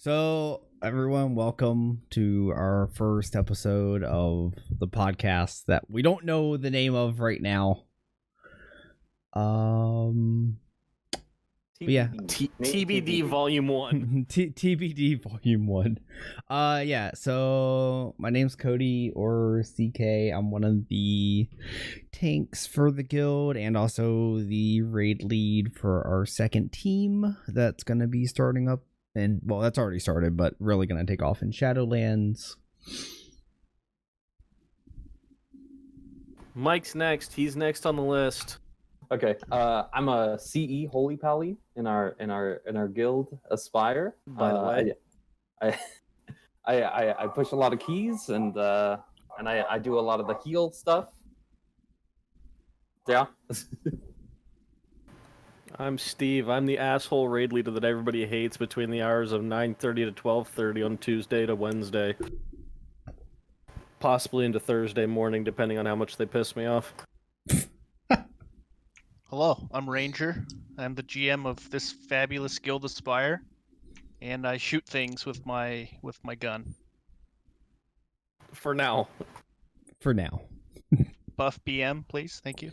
So, everyone, welcome to our first episode of the podcast that we don't know the name of right now. But yeah, TBD Volume 1. TBD Volume 1. Yeah, so my name's Cody, or CK. I'm one of the tanks for the guild and also the raid lead for our second team that's going to be starting up. And, well, that's already started, but really going to take off in Shadowlands. Mike's next. He's next on the list. Okay, I'm a CE Holy Pally in our guild Aspire. By the way, I push a lot of keys and I do a lot of the heal stuff. Yeah. I'm Steve. I'm the asshole raid leader that everybody hates between the hours of 9:30 to 12:30 on Tuesday to Wednesday. Possibly into Thursday morning, depending on how much they piss me off. Hello, I'm Ranger. I'm the GM of this fabulous guild Aspire, and I shoot things with my gun. For now. Buff BM, please. Thank you.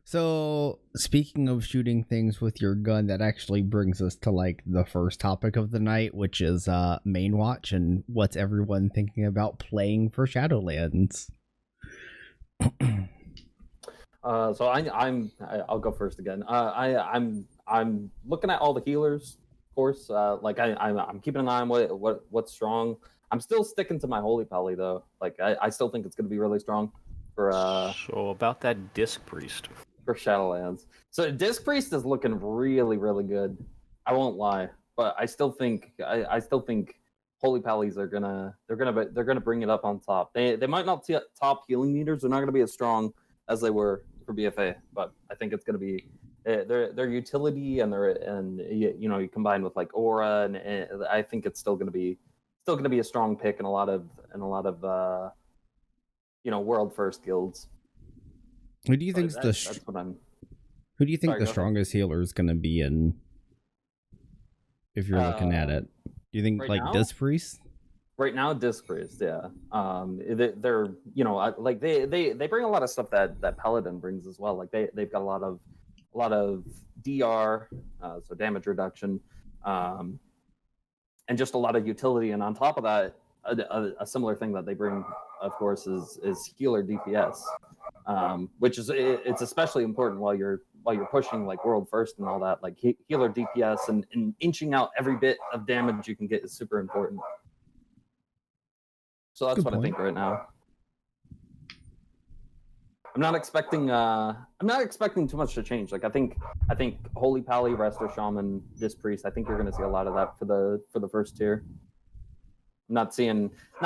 So, speaking of shooting things with your gun, that actually brings us to like the first topic of the night, which is main watch and what's everyone thinking about playing for Shadowlands. So I'll go first again. I'm looking at all the healers, of course. I'm keeping an eye on what's strong. I'm still sticking to my Holy Pally though. Like I still think it's going to be really strong for So about that Disc Priest for Shadowlands. So Disc Priest is looking really, really good. I won't lie, but I still think Holy Pallies are gonna bring it up on top. They might not top healing meters. They're not gonna be as strong as they were for BFA, but I think it's gonna be their utility and you combine with like aura and I think it's still gonna be a strong pick in a lot of world first guilds. Who do you think the strongest healer is going to be in? If you're looking at it, do you think right Disc Priest? Right now, Disc Priest, yeah. They're like they bring a lot of stuff that Paladin brings as well. Like they've got a lot of DR, so damage reduction, and just a lot of utility. And on top of that, a similar thing that they bring, of course, is healer DPS, which is it's especially important while you're pushing like world first and all that. Like healer DPS and inching out every bit of damage you can get is super important. So that's what I think right now. I'm not expecting too much to change. Like I think Holy Pally, Resto Shaman, Disc Priest. I think you're going to see a lot of that for the first tier. Not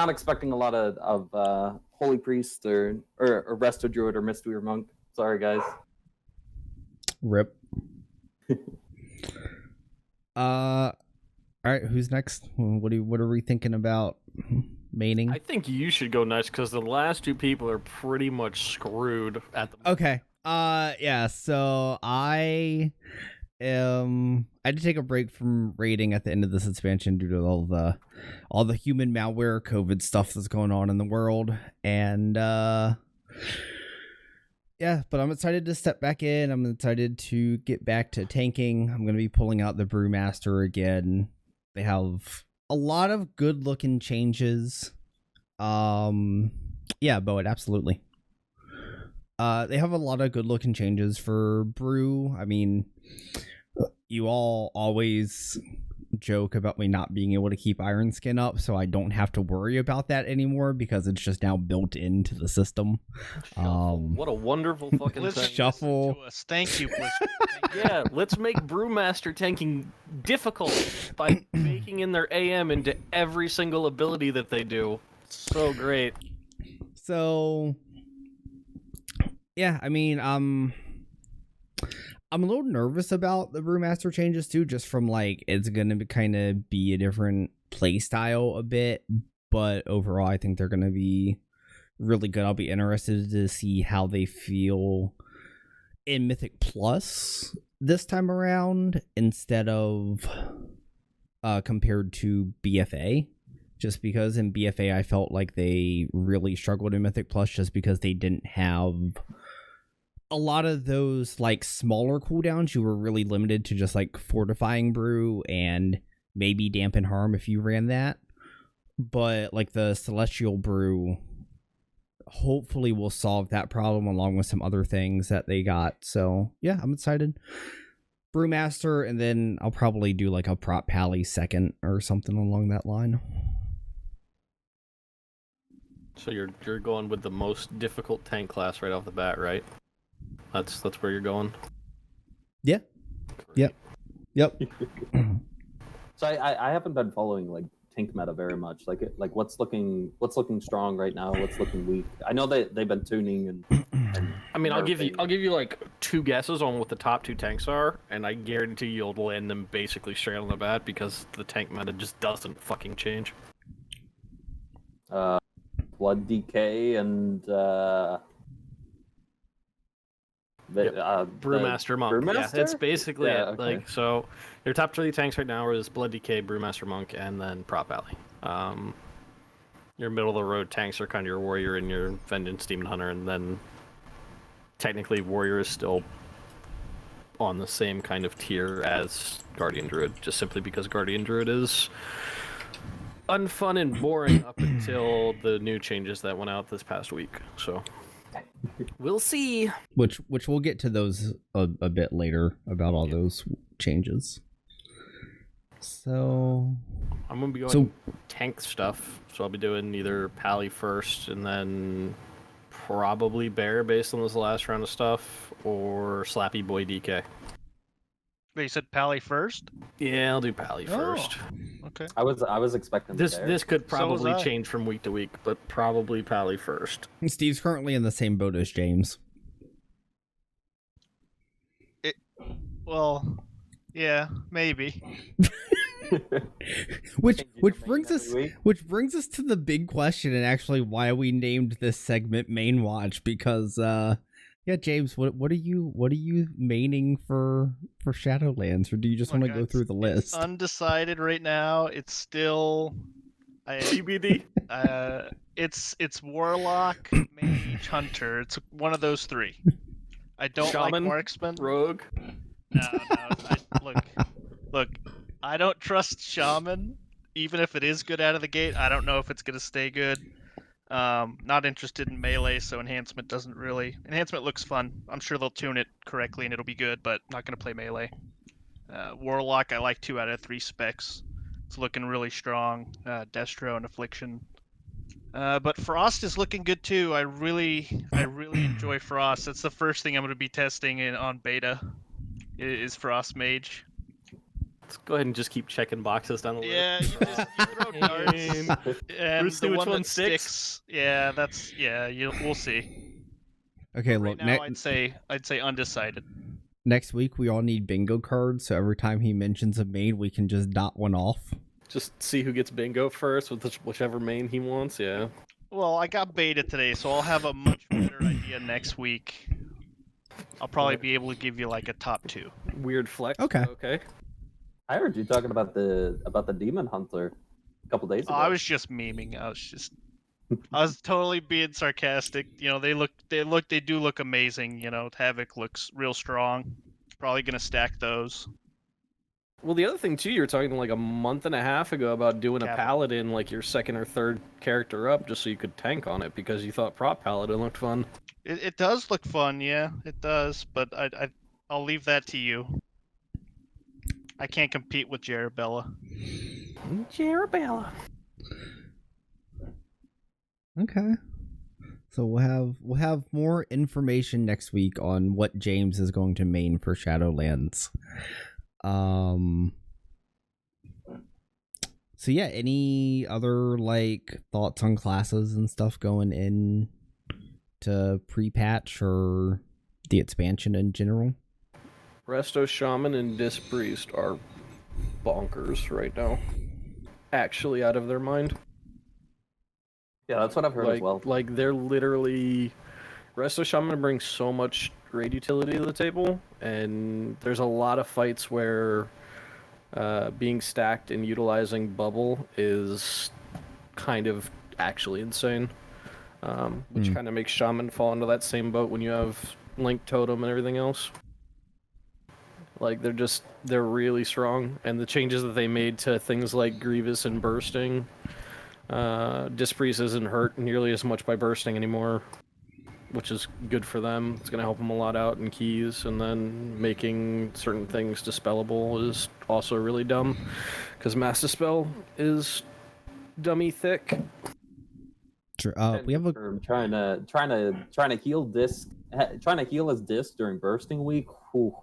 expecting a lot of Holy Priest or Resto Druid or Mistweaver Monk. Sorry, guys. Rip. All right, who's next? What are we thinking about maining? I think you should go next because the last two people are pretty much screwed at the moment. Okay. Yeah. So I had to take a break from raiding at the end of this expansion due to all the human malware COVID stuff that's going on in the world, and yeah, but I'm excited to step back in. I'm excited to get back to tanking. I'm going to be pulling out the Brewmaster again. They have a lot of good looking changes. Yeah, Boet, absolutely. They have a lot of good looking changes for Brew. I mean, you all always joke about me not being able to keep Iron Skin up, so I don't have to worry about that anymore because it's just now built into the system. What a wonderful fucking thing. Shuffle. Thank you. Yeah, let's make Brewmaster tanking difficult by baking in their AM into every single ability that they do. So great. So, yeah, I mean, I'm a little nervous about the Brewmaster changes too, just from like it's gonna kind of be a different play style a bit, but overall I think they're gonna be really good. I'll be interested to see how they feel in Mythic Plus this time around instead of compared to BFA. Just because in BFA I felt like they really struggled in Mythic Plus just because they didn't have a lot of those like smaller cooldowns. You were really limited to just like Fortifying Brew and maybe Dampen Harm if you ran that. But like the Celestial Brew hopefully will solve that problem along with some other things that they got. So yeah, I'm excited. Brewmaster, and then I'll probably do like a Prop Pally second or something along that line. So you're going with the most difficult tank class right off the bat, right? That's where you're going. Yeah. Great. Yep. So I haven't been following like tank meta very much. Like what's looking strong right now, what's looking weak. I know they've been tuning and I mean, I'll give you like 2 guesses on what the top 2 tanks are, and I guarantee you'll land them basically straight on the bat because the tank meta just doesn't fucking change. Blood DK and Brewmaster Monk. Brewmaster? Yeah, it's basically it. Okay. Like, so your top 3 tanks right now is Blood DK, Brewmaster Monk, and then Prop Alley. Your middle of the road tanks are kind of your Warrior and your Vengeance Demon Hunter, and then technically Warrior is still on the same kind of tier as Guardian Druid, just simply because Guardian Druid is unfun and boring up until the new changes that went out this past week. So we'll see. Which we'll get to those a bit later about all those changes. So I'm gonna be going tank stuff. So I'll be doing either Pally first and then probably Bear based on this last round of stuff, or Slappy Boy DK. Wait, you said Pally first? Yeah, I'll do Pally first. Okay. I was expecting This could So probably was I. change from week to week, but probably Pally first. Steve's currently in the same boat as James. Well, yeah, maybe. which Changing your brings main us every week. to the big question, and actually why we named this segment Main Watch, because yeah, James, what are you maining for Shadowlands, or do you just want to go through the It's list? undecided right now. It's still TBD. it's Warlock, Mage, Hunter. It's one of those 3. I don't like Shaman, marksman. Rogue. No. Look. I don't trust Shaman, even if it is good out of the gate. I don't know if it's gonna stay good. Not interested in melee, so enhancement doesn't really. Enhancement looks fun. I'm sure they'll tune it correctly and it'll be good, but not gonna play melee. Warlock, I like 2 out of 3 specs. It's looking really strong. Destro and Affliction. But Frost is looking good too. I really enjoy Frost. That's the first thing I'm gonna be testing on beta. Is Frost Mage. Let's go ahead and just keep checking boxes down the list. Yeah, you throw darts. And We'll see the which one one that sticks. sticks. Yeah, we'll see. Okay, Right look, now I'd say undecided. next week we all need bingo cards, so every time he mentions a main, we can just dot one off. Just see who gets bingo first with whichever main he wants. Yeah. Well, I got beta today, so I'll have a much better idea next week. I'll probably be able to give you like a top 2. Weird flex. Okay. Okay. I heard you talking about the Demon Hunter a couple days ago. I was just memeing. I was totally being sarcastic. You know, they do look amazing. You know, Havoc looks real strong. Probably gonna stack those. Well, the other thing too, you were talking like a month and a half ago about doing a Cap. paladin like your second or third character up, just so you could tank on it because you thought prop paladin looked fun. It does look fun, yeah, it does. But I'll leave that to you. I can't compete with Jarabella. Jarabella. Okay. So we'll have more information next week on what James is going to main for Shadowlands. So yeah, any other like thoughts on classes and stuff going in to pre-patch or the expansion in general? Resto Shaman and Disc Priest are bonkers right now. Actually out of their mind. Yeah, that's what I've heard as well. Like they're literally Resto Shaman brings so much raid utility to the table, and there's a lot of fights where being stacked and utilizing bubble is kind of actually insane. Which kind of makes Shaman fall into that same boat when you have Link Totem and everything else. Like, they're really strong, and the changes that they made to things like Grievous and Bursting, Dispriest isn't hurt nearly as much by Bursting anymore, which is good for them. It's going to help them a lot out in keys, and then making certain things dispellable is also really dumb, because Mass Dispel is dummy thick. Sure. We have a trying to heal disc, trying to heal his disc during bursting week. Whew,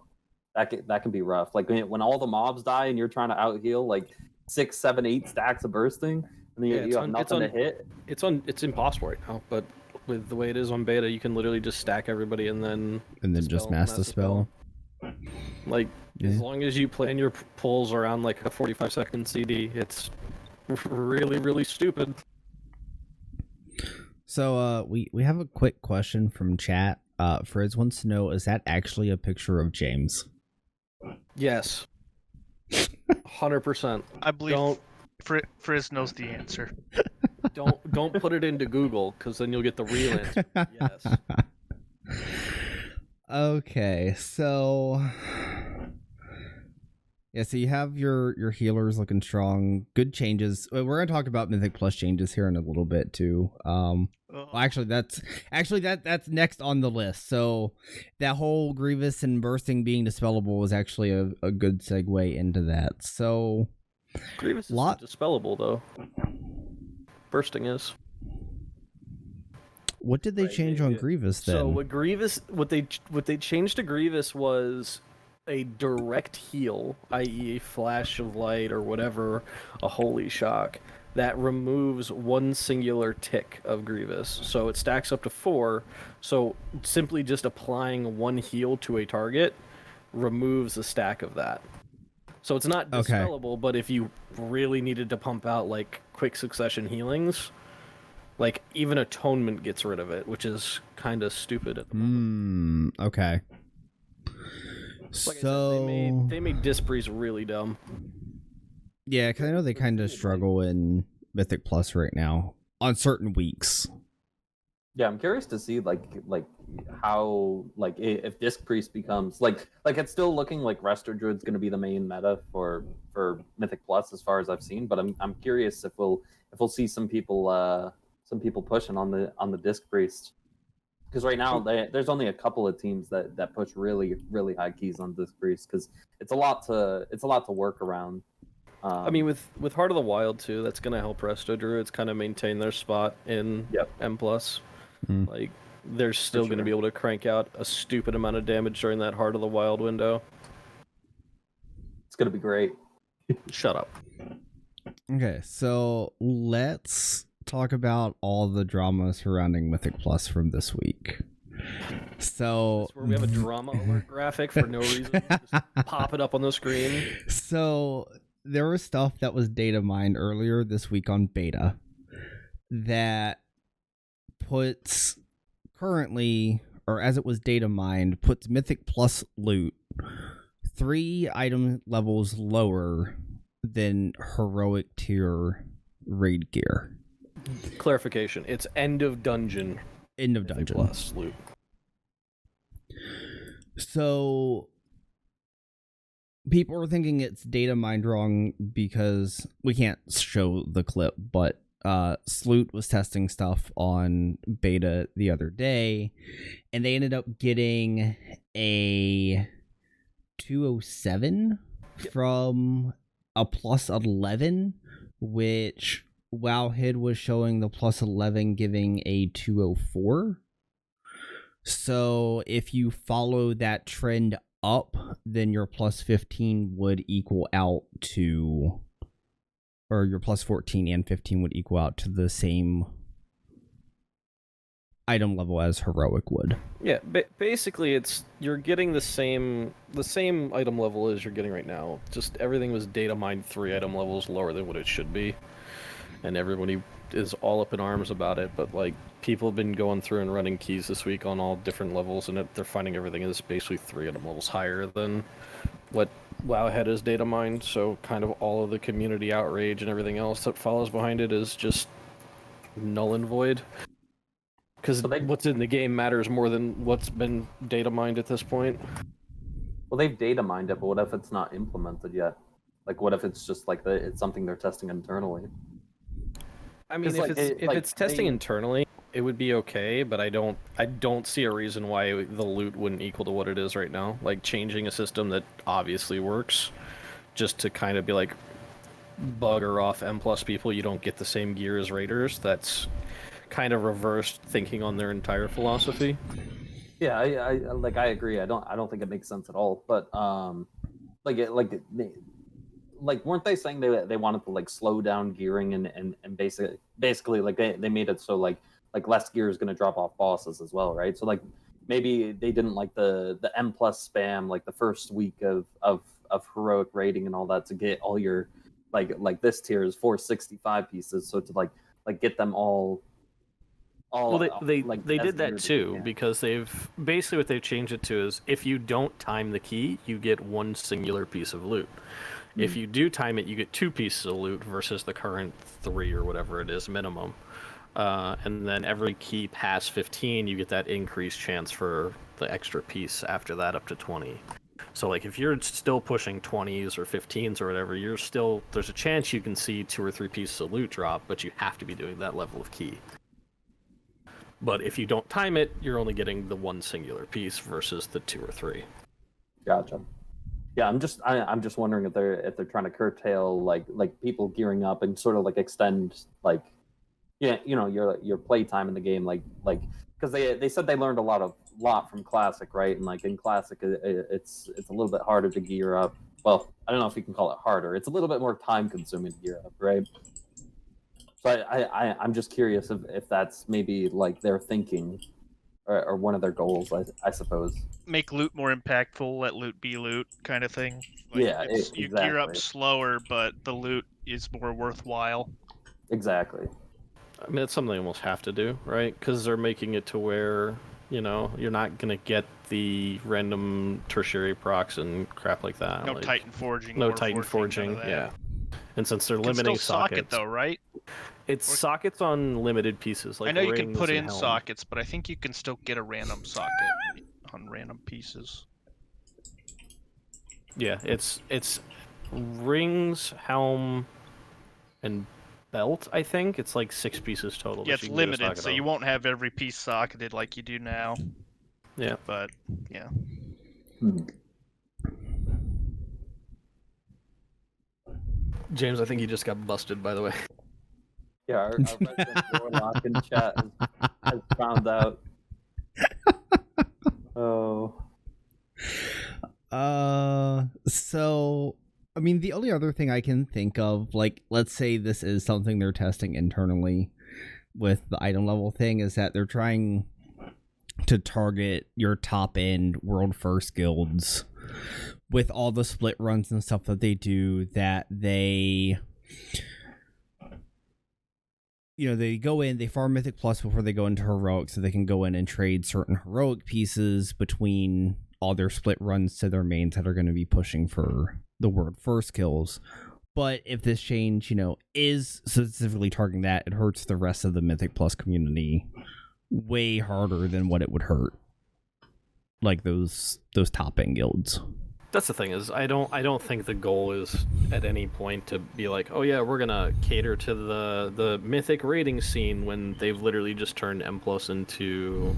that can be rough. Like when all the mobs die and you're trying to out heal like 6, 7, 8 stacks of bursting, and then you have nothing to hit. It's impossible right now, but with the way it is on beta, you can literally just stack everybody and then just mass dispel. Like as long as you plan your pulls around like a 45-second CD, it's really, really stupid. So we have a quick question from chat. Frizz wants to know, is that actually a picture of James? Yes. 100%. I believe Frizz knows the answer. Don't put it into Google, because then you'll get the real answer. Yes. Okay, so yeah, so you have your healers looking strong. Good changes. We're gonna talk about Mythic Plus changes here in a little bit too. Well, actually, that's next on the list. So that whole Grievous and Bursting being dispellable was actually a good segue into that. So Grievous is not dispellable though. Bursting is. What did they change on Grievous then? So what they changed to Grievous was a direct heal, i.e. a flash of light or whatever, a holy shock, that removes one singular tick of Grievous. So it stacks up to 4. So simply just applying one heal to a target removes a stack of that. So it's not dispellable, but if you really needed to pump out like quick succession healings, like even Atonement gets rid of it, which is kind of stupid at the moment. Okay. Like so I said, they made Dispriest really dumb. Yeah, because I know they kind of struggle in Mythic Plus right now on certain weeks. Yeah, I'm curious to see like how like if Dispriest becomes like it's still looking like Resto Druid's going to be the main meta for Mythic Plus as far as I've seen, but I'm curious if we'll see some people pushing on the Dispriest. Because right now there's only a couple of teams that push really, really high keys on Dispriest, because it's a lot to work around. I mean, with Heart of the Wild too, that's gonna help Resto Druids kind of maintain their spot in M+. Like they're still gonna be able to crank out a stupid amount of damage during that Heart of the Wild window. It's gonna be great. Shut up. Okay, so let's talk about all the drama surrounding Mythic Plus from this week. So where we have a drama alert graphic for no reason. Just pop it up on the screen. So there was stuff that was data mined earlier this week on beta that puts currently, or as it was data mined, puts Mythic Plus loot 3 item levels lower than heroic tier raid gear. Clarification, it's end of dungeon plus loot. So people are thinking it's data mined wrong because we can't show the clip, but Sloot was testing stuff on beta the other day, and they ended up getting a 207 from a plus 11, which Wowhead was showing the plus 11 giving a 204. So if you follow that trend up, then your plus 15 would equal out to, or your plus 14 and 15 would equal out to the same item level as heroic would. Yeah, basically you're getting the same item level as you're getting right now. Just everything was data mined 3 item levels lower than what it should be. And everybody is all up in arms about it, but like people have been going through and running keys this week on all different levels, and they're finding everything is basically 3 item levels higher than what Wowhead is data mined, so kind of all of the community outrage and everything else that follows behind it is just null and void. Because what's in the game matters more than what's been data mined at this point. Well, they've data mined it, but what if it's not implemented yet? Like, what if it's just like it's something they're testing internally? I mean, if it's testing internally, it would be okay, but I don't see a reason why the loot wouldn't equal to what it is right now. Like changing a system that obviously works, just to kind of be like bugger off M+ people, you don't get the same gear as raiders. That's kind of reversed thinking on their entire philosophy. Yeah, I agree. I don't think it makes sense at all. But weren't they saying they wanted to like slow down gearing and basically like they made it so like less gear is going to drop off bosses as well, right? So like maybe they didn't like the M+ spam like the first week of heroic raiding and all that to get all your like this tier is 465 pieces, so to like get them all. Well, they did that too, because they've basically what they've changed it to is if you don't time the key, you get one singular piece of loot. If you do time it, you get 2 pieces of loot versus the current 3 or whatever it is minimum. And then every key past 15, you get that increased chance for the extra piece after that up to 20. So like if you're still pushing 20s or 15s or whatever, there's a chance you can see 2 or 3 pieces of loot drop, but you have to be doing that level of key. But if you don't time it, you're only getting the one singular piece versus the 2 or 3. Gotcha. Yeah, I'm just wondering if they're trying to curtail like people gearing up and sort of like extend like your play time in the game like because they said they learned a lot from Classic, right? And like in Classic it's a little bit harder to gear up. Well, I don't know if you can call it harder. It's a little bit more time consuming to gear up, right? So I'm just curious if that's maybe like their thinking or one of their goals, I suppose. Make loot more impactful, let loot be loot, kind of thing. Like Exactly. You gear up slower, but the loot is more worthwhile. Exactly. I mean, it's something they almost have to do, right? Because they're making it to where, you're not going to get the random tertiary procs and crap like that. No Titan Forging. No Titan Forging, yeah. And since they're limiting sockets... socket though, right? It's sockets on limited pieces. Like I know you can put in helm. sockets, but I think you can still get a random socket on random pieces. Yeah, it's rings, helm, and belt, I think. It's like 6 pieces total. Yeah, it's limited, so you won't have every piece socketed like you do now. Yeah. But, yeah. James, I think you just got busted, by the way. Yeah, our resident warlock in chat has found out. Oh. So, I mean, the only other thing I can think of, like, let's say this is something they're testing internally with the item level thing, is that they're trying to target your top end world first guilds with all the split runs and stuff that they do, that they go in, they farm Mythic Plus before they go into Heroic, so they can go in and trade certain Heroic pieces between all their split runs to their mains that are going to be pushing for the world first kills. But if this change, is specifically targeting that, it hurts the rest of the Mythic Plus community way harder than what it would hurt like those top end guilds. That's the thing, is I don't think the goal is at any point to be like, oh yeah, we're gonna cater to the mythic raiding scene when they've literally just turned M+ into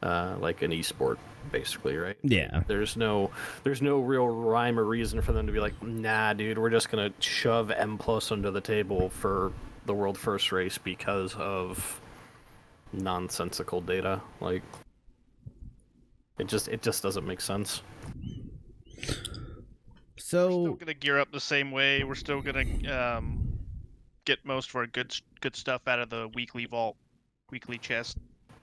like an esport, basically, right? Yeah. There's no real rhyme or reason for them to be like, nah, dude, we're just gonna shove M+ under the table for the world first race because of nonsensical data. Like, it just doesn't make sense. So we're still gonna gear up the same way. We're still gonna get most of our good stuff out of the weekly vault, weekly chest.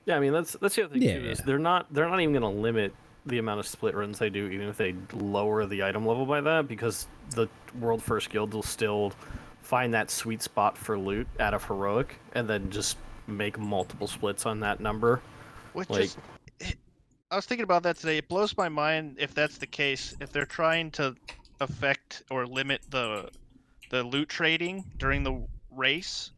Yeah, I mean that's the other thing too, is they're not even gonna limit the amount of split runs they do, even if they lower the item level by that, because the world first guild will still find that sweet spot for loot out of Heroic and then just make multiple splits on that number. Which like, is, I was thinking about that today. It blows my mind if that's the case. If they're trying to affect or limit the loot trading during the race,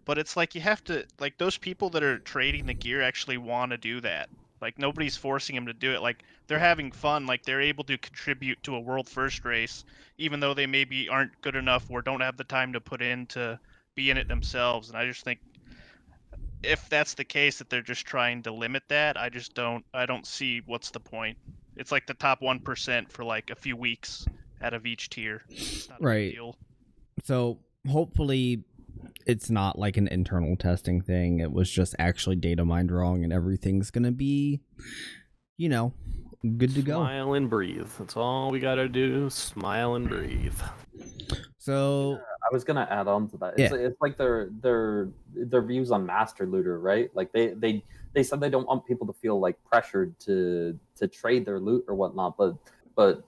but it's like you have to, like, those people that are trading the gear actually want to do that. Like, nobody's forcing them to do it. Like, they're having fun. Like, they're able to contribute to a world first race, even though they maybe aren't good enough or don't have the time to put in to be in it themselves. And I just think if that's the case, that they're just trying to limit that, I don't see what's the point. It's like the top 1% for like a few weeks out of each tier. It's not a Right. big deal. So hopefully it's not like an internal testing thing. It was just actually data mined wrong and everything's going to be, you know, good to go. Smile and breathe. That's all we gotta do. Smile and breathe. So I was gonna add on to that. Yeah. It's like their views on Master Looter, right? Like they said they don't want people to feel like pressured to trade their loot or whatnot, but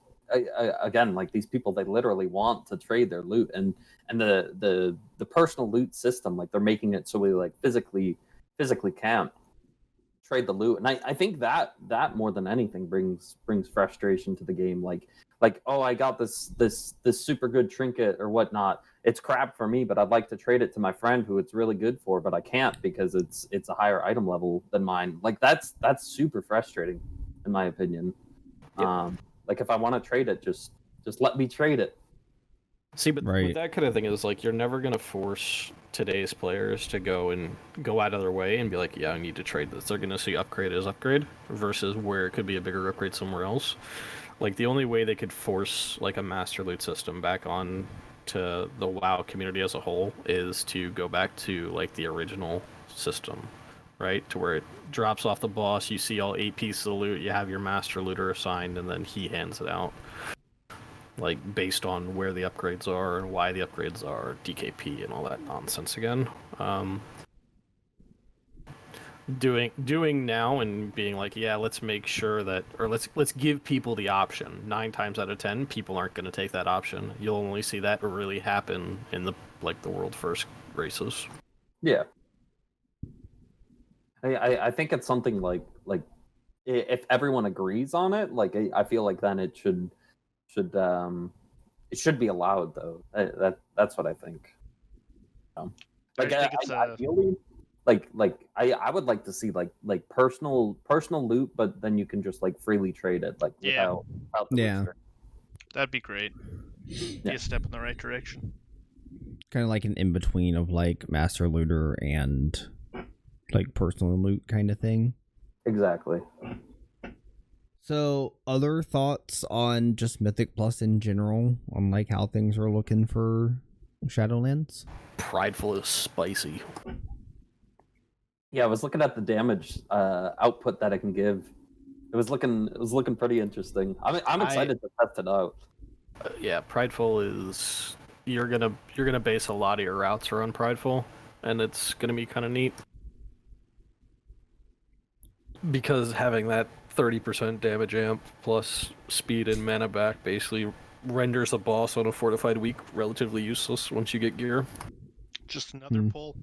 again, like these people, they literally want to trade their loot, and the personal loot system, like they're making it so we like physically can't trade the loot. And I think that more than anything brings frustration to the game. Like, oh, I got this super good trinket or whatnot. It's crap for me, but I'd like to trade it to my friend who it's really good for, but I can't because it's a higher item level than mine. Like that's super frustrating, in my opinion. Yep. Like if I want to trade it, just let me trade it. See, but Right. with that kind of thing is like you're never gonna force today's players to go out of their way and be like, yeah, I need to trade this. They're gonna see upgrade as upgrade versus where it could be a bigger upgrade somewhere else. Like the only way they could force like a master loot system back on to the WoW community as a whole is to go back to like the original system, right? To where it drops off the boss, you see all 8 pieces of loot, you have your master looter assigned, and then he hands it out. Like based on where the upgrades are and why the upgrades are, DKP and all that nonsense again. Doing now and being like, yeah, let's make sure that, or let's give people the option. 9 times out of 10, people aren't going to take that option. You'll only see that really happen in the world first races. Yeah. I think it's something like if everyone agrees on it, like I feel like then it should be allowed though. That's what I think. Like I think it's ideally, like I would like to see like personal loot, but then you can just like freely trade it, like without the restriction. That'd be great. Be a step in the right direction. kind of like an in-between of like master looter and like personal loot kind of thing. Exactly. So, other thoughts on just Mythic Plus in general, on like how things are looking for Shadowlands? Prideful is spicy. Yeah, I was looking at the damage output that it can give. It was looking pretty interesting. I'm excited to test it out. Yeah, Prideful is you're gonna base a lot of your routes around Prideful, and it's gonna be kind of neat because having that 30% damage amp plus speed and mana back basically renders a boss on a fortified week relatively useless once you get gear. Just another pull.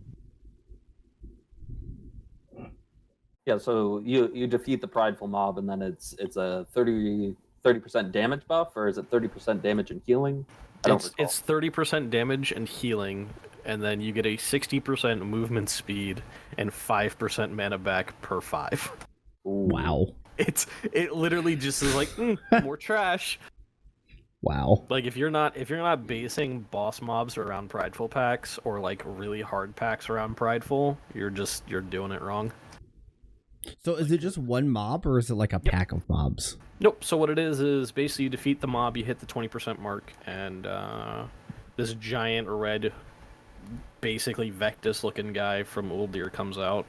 Yeah, so you defeat the prideful mob, and then it's a 30% damage buff, or is it 30% damage and healing? It's 30% damage and healing, and then you get a 60% movement speed and 5% mana back per 5. Ooh. Wow. It literally just is like more trash. Wow. Like if you're not basing boss mobs around prideful packs or like really hard packs around prideful, you're doing it wrong. So is it just one mob, or is it like a pack of mobs? Nope. So what it is basically you defeat the mob, you hit the 20% mark, and this giant red, basically Vectus-looking guy from Uldir comes out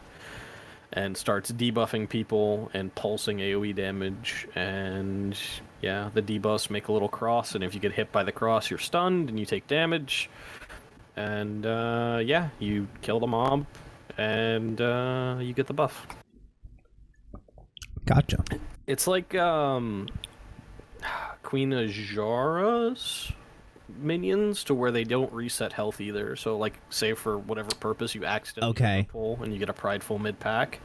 and starts debuffing people and pulsing AoE damage, and yeah, the debuffs make a little cross, and if you get hit by the cross, you're stunned and you take damage, and yeah, you kill the mob, and you get the buff. Gotcha. It's like Queen Azhara's minions to where they don't reset health either. So, like, say for whatever purpose you accidentally pull and you get a prideful mid-pack,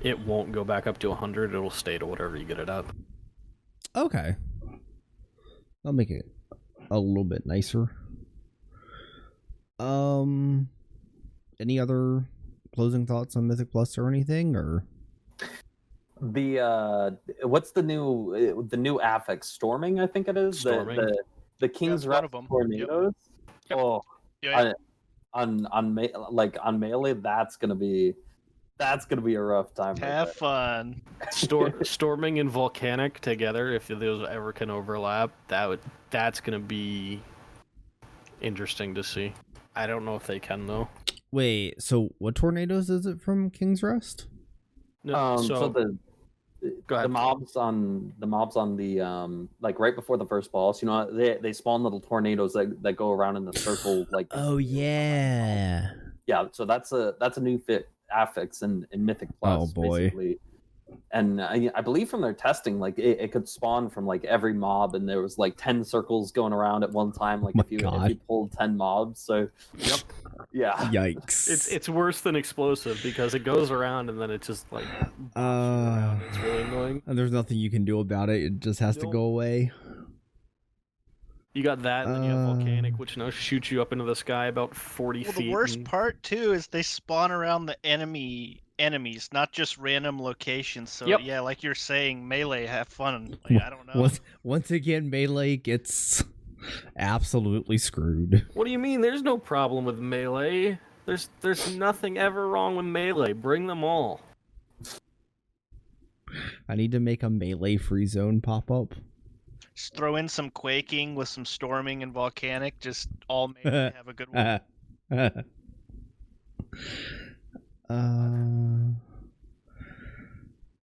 it won't go back up to 100. It'll stay to whatever you get it at. Okay. I'll make it a little bit nicer. Any other closing thoughts on Mythic Plus or anything, or the what's the new affix? Storming, I think it is. Storming. The King's one Wrath of 'em. tornadoes. Yep. Oh, Yeah. on melee, that's gonna be a rough time. Have fun. Storming and volcanic together, if those ever can overlap, that's gonna be interesting to see. I don't know if they can though. wait? So what tornadoes is it from King's Rest? No, So go ahead. the mobs on the like right before the first boss, you know, they spawn little tornadoes that go around in the circle like. Oh yeah. Yeah, so that's a new affix in Mythic Plus. Oh, boy. Basically. And I believe from their testing, like it could spawn from like every mob, and there was like 10 circles going around at one time. Like if you pulled 10 mobs, so Yep. yeah. Yikes. It's worse than explosive because it goes around and then it just like around. It's really annoying. And there's nothing you can do about it. It just has to go away. You got that, and then you have volcanic, which now shoots you up into the sky about 40 feet. The worst part too is they spawn around the enemies, not just random locations. So Yep. yeah, like you're saying, melee, have fun. Like, I don't know. Once again, melee gets absolutely screwed. What do you mean? There's no problem with melee. There's nothing ever wrong with melee. Bring them all. I need to make a melee free zone pop up. Just throw in some quaking with some storming and volcanic. Just all melee have a good one.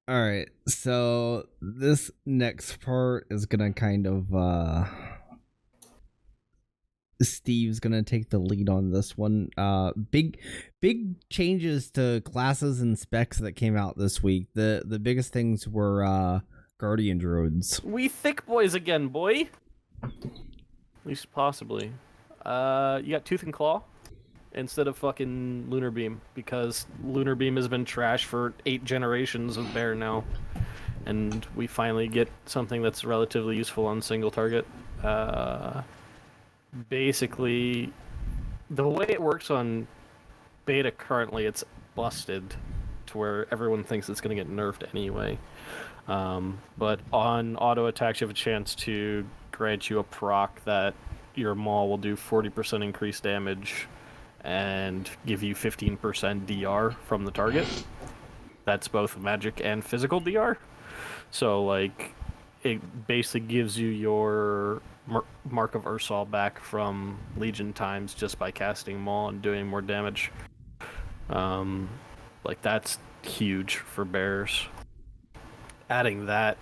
All right, so this next part is gonna kind of Steve's gonna take the lead on this one. Big changes to classes and specs that came out this week. The biggest things were Guardian Druids. We thick boys again, boy. At least possibly. You got Tooth and Claw instead of fucking Lunar Beam, because Lunar Beam has been trash for 8 generations of Bear now. And we finally get something that's relatively useful on single target. Basically, the way it works on beta currently, it's busted to where everyone thinks it's going to get nerfed anyway. But on auto attacks, you have a chance to grant you a proc that your maul will do 40% increased damage and give you 15% DR from the target. That's both magic and physical DR. So, like, it basically gives you your Mark of Ursal back from Legion times just by casting maul and doing more damage. Like, that's huge for bears. Adding that,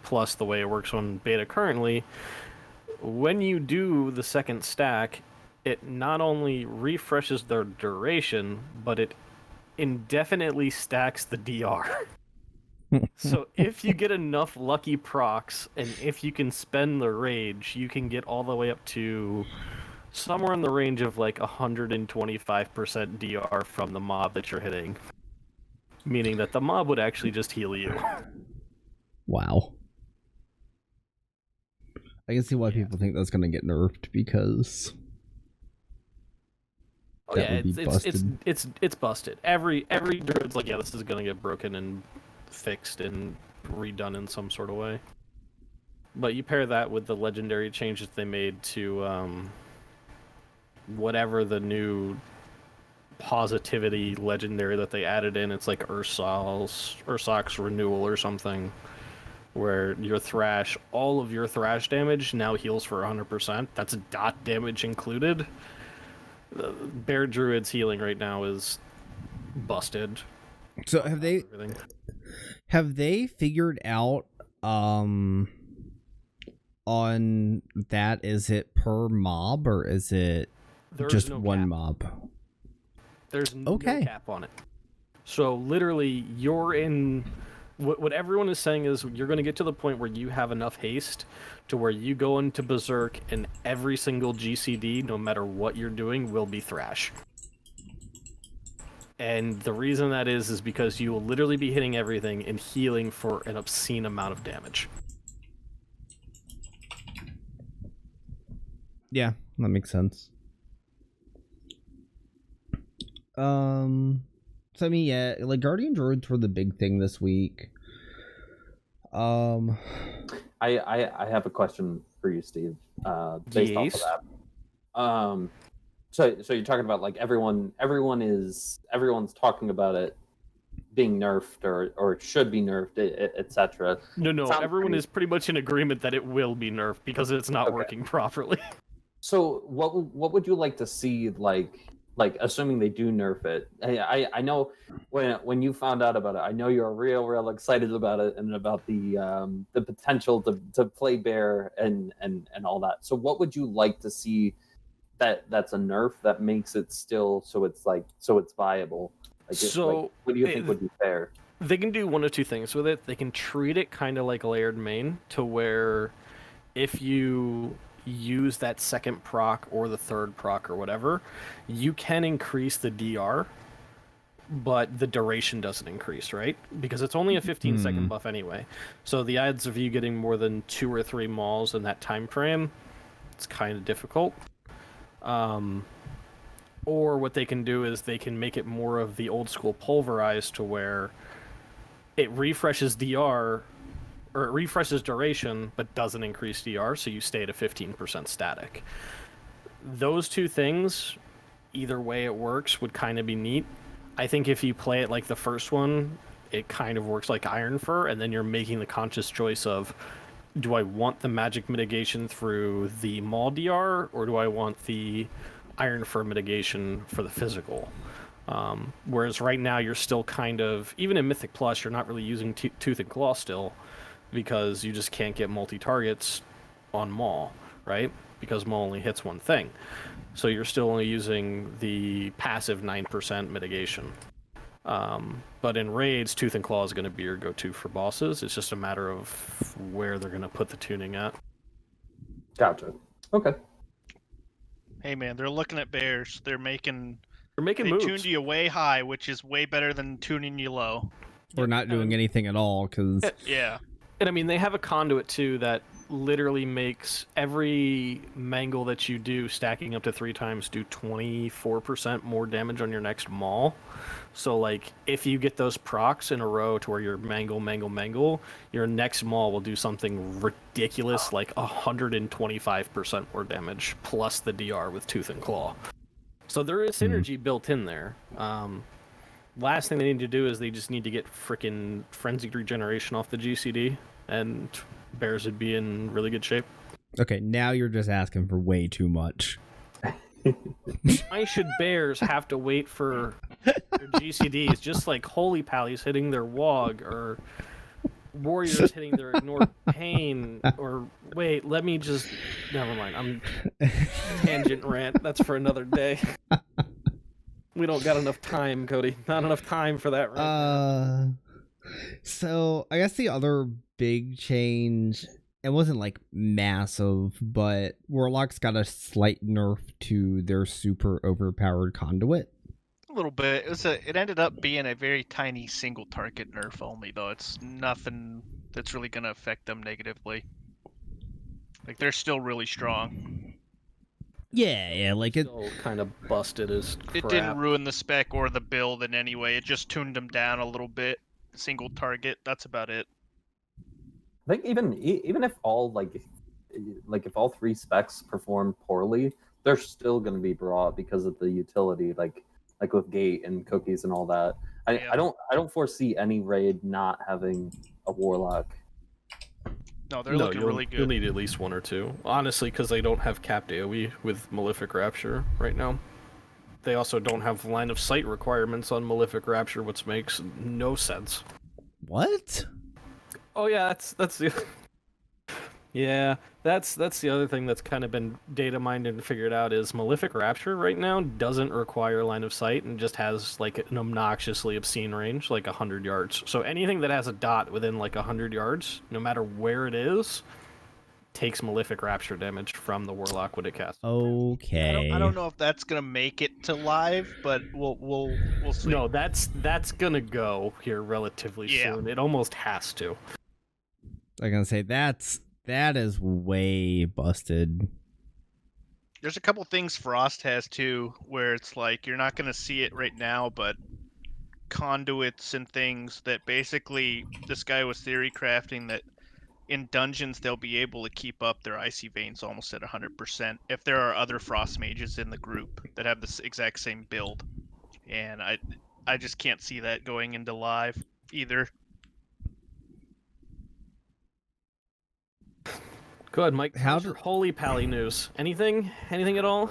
plus the way it works on beta currently, when you do the second stack, it not only refreshes their duration, but it indefinitely stacks the DR. So if you get enough lucky procs, and if you can spend the rage, you can get all the way up to somewhere in the range of like 125% DR from the mob that you're hitting. Meaning that the mob would actually just heal you. Wow. I can see why people think that's going to get nerfed, because it's busted. Every druid's like, yeah, this is going to get broken and fixed and redone in some sort of way. But you pair that with the legendary changes they made to whatever the new positivity legendary that they added in. It's like Ursak's renewal or something, where your thrash, all of your thrash damage now heals for 100%. That's dot damage included. The Bear Druid's healing right now is busted. So have they figured out on that, is it per mob or is it just no one mob? There's no cap on it. So literally, you're in what everyone is saying is you're going to get to the point where you have enough haste to where you go into Berserk and every single GCD, no matter what you're doing, will be Thrash. And the reason that is because you will literally be hitting everything and healing for an obscene amount of damage. Yeah, that makes sense. So I mean, yeah, like Guardian Druids were the big thing this week. I have a question for you, Steve. Based off of that. So you're talking about like everyone's talking about it being nerfed or it should be nerfed, etc. No, everyone is pretty much in agreement that it will be nerfed because it's not working properly. So what would you like to see, like assuming they do nerf it? I know when you found out about it, I know you're real excited about it and about the potential to play bear and all that. So what would you like to see that's a nerf that makes it still so it's viable? What do you think would be fair? They can do one of two things with it. They can treat it kind of like a layered main, to where if you use that second proc or the third proc or whatever, you can increase the DR, but the duration doesn't increase, right? Because it's only a 15-second buff anyway. So the odds of you getting more than 2 or 3 mauls in that time frame, it's kind of difficult. Or what they can do is they can make it more of the old school pulverized, to where it refreshes DR, or it refreshes duration, but doesn't increase DR, so you stay at a 15% static. Those two things, either way it works, would kind of be neat. I think if you play it like the first one, it kind of works like Iron Fur, and then you're making the conscious choice of, do I want the magic mitigation through the Maul DR, or do I want the Iron Fur mitigation for the physical? Whereas right now you're still kind of, even in Mythic Plus, you're not really using Tooth and Claw still, because you just can't get multi-targets on Maul, right? Because Maul only hits one thing. So you're still only using the passive 9% mitigation. But in raids, Tooth and Claw is going to be your go-to for bosses. It's just a matter of where they're going to put the tuning at. Gotcha. Okay. Hey man, they're looking at bears. They moves. tuned you way high, which is way better than tuning you low. Or not doing anything at all, because... Yeah. And I mean, they have a conduit, too, that literally makes every mangle that you do, stacking up to 3 times, do 24% more damage on your next maul. So, like, if you get those procs in a row to where you're mangle, your next maul will do something ridiculous, like 125% more damage, plus the DR with Tooth and Claw. So there is synergy built in there. Last thing they need to do is they just need to get frickin' Frenzied Regeneration off the GCD, and bears would be in really good shape. Okay, now you're just asking for way too much. Why should bears have to wait for their GCDs, just like Holy Pallies hitting their Wog, or warriors hitting their Ignore Pain, or wait, let me just... Never mind, I'm... Tangent rant, that's for another day. We don't got enough time, Cody. Not enough time for that right now. So I guess the other big change, it wasn't like massive, but Warlocks got a slight nerf to their super overpowered conduit. A little bit. It ended up being a very tiny single target nerf only, though. It's nothing that's really going to affect them negatively. Like, they're still really strong. Yeah, like it Still kind of busted as crap. It didn't ruin the spec or the build in any way. It just tuned them down a little bit. Single target. That's about it. I think even if all if all 3 specs perform poorly, they're still going to be brought because of the utility, like with Gate and Cookies and all that. I don't foresee any raid not having a Warlock. No, they're looking really good. You'll need at least 1 or 2. Honestly, because they don't have capped AoE with Malefic Rapture right now. They also don't have line of sight requirements on Malefic Rapture, which makes no sense. What? Oh yeah, that's the... Yeah, that's the other thing that's kind of been data mined and figured out is Malefic Rapture right now doesn't require line of sight and just has like an obnoxiously obscene range, like 100 yards. So anything that has a dot within like 100 yards, no matter where it is, takes Malefic Rapture damage from the Warlock when it casts. Okay. I don't know if that's gonna make it to live, but we'll see. No, that's gonna go here relatively Yeah. soon. It almost has to. I'm gonna say that is way busted. There's a couple things Frost has too, where it's like you're not gonna see it right now, but conduits and things that basically this guy was theory crafting that in dungeons they'll be able to keep up their icy veins almost at 100% if there are other frost mages in the group that have this exact same build, and I just can't see that going into live either. Go ahead, Mike. How How's your holy pally news? Anything at all?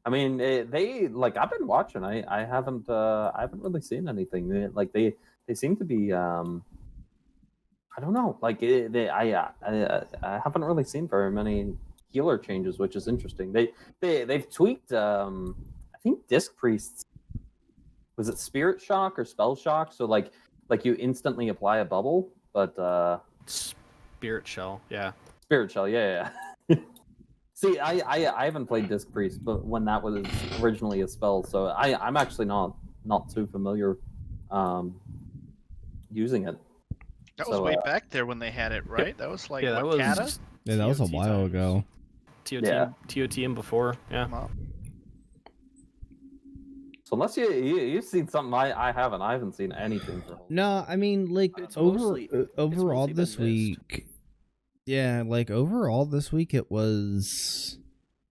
I mean, they like I've been watching. I haven't really seen anything. They seem to be I don't know. Like I haven't really seen very many healer changes, which is interesting. They've tweaked. I think Disc Priests, was it Spirit Shock or Spell Shock? So like you instantly apply a bubble, but Spirit Shell, yeah. Spirit Shell, yeah. See, I haven't played Disc Priest, but when that was originally a spell, so I'm actually not too familiar using it. That was way back there when they had it, right? That was like Yeah, that what, was Kata? Yeah, that was a TOT while times. ago. TOT and before, yeah. So unless you've seen something I haven't seen anything for No, I mean like It's overall mostly been this missed. week. Yeah, like overall this week it was,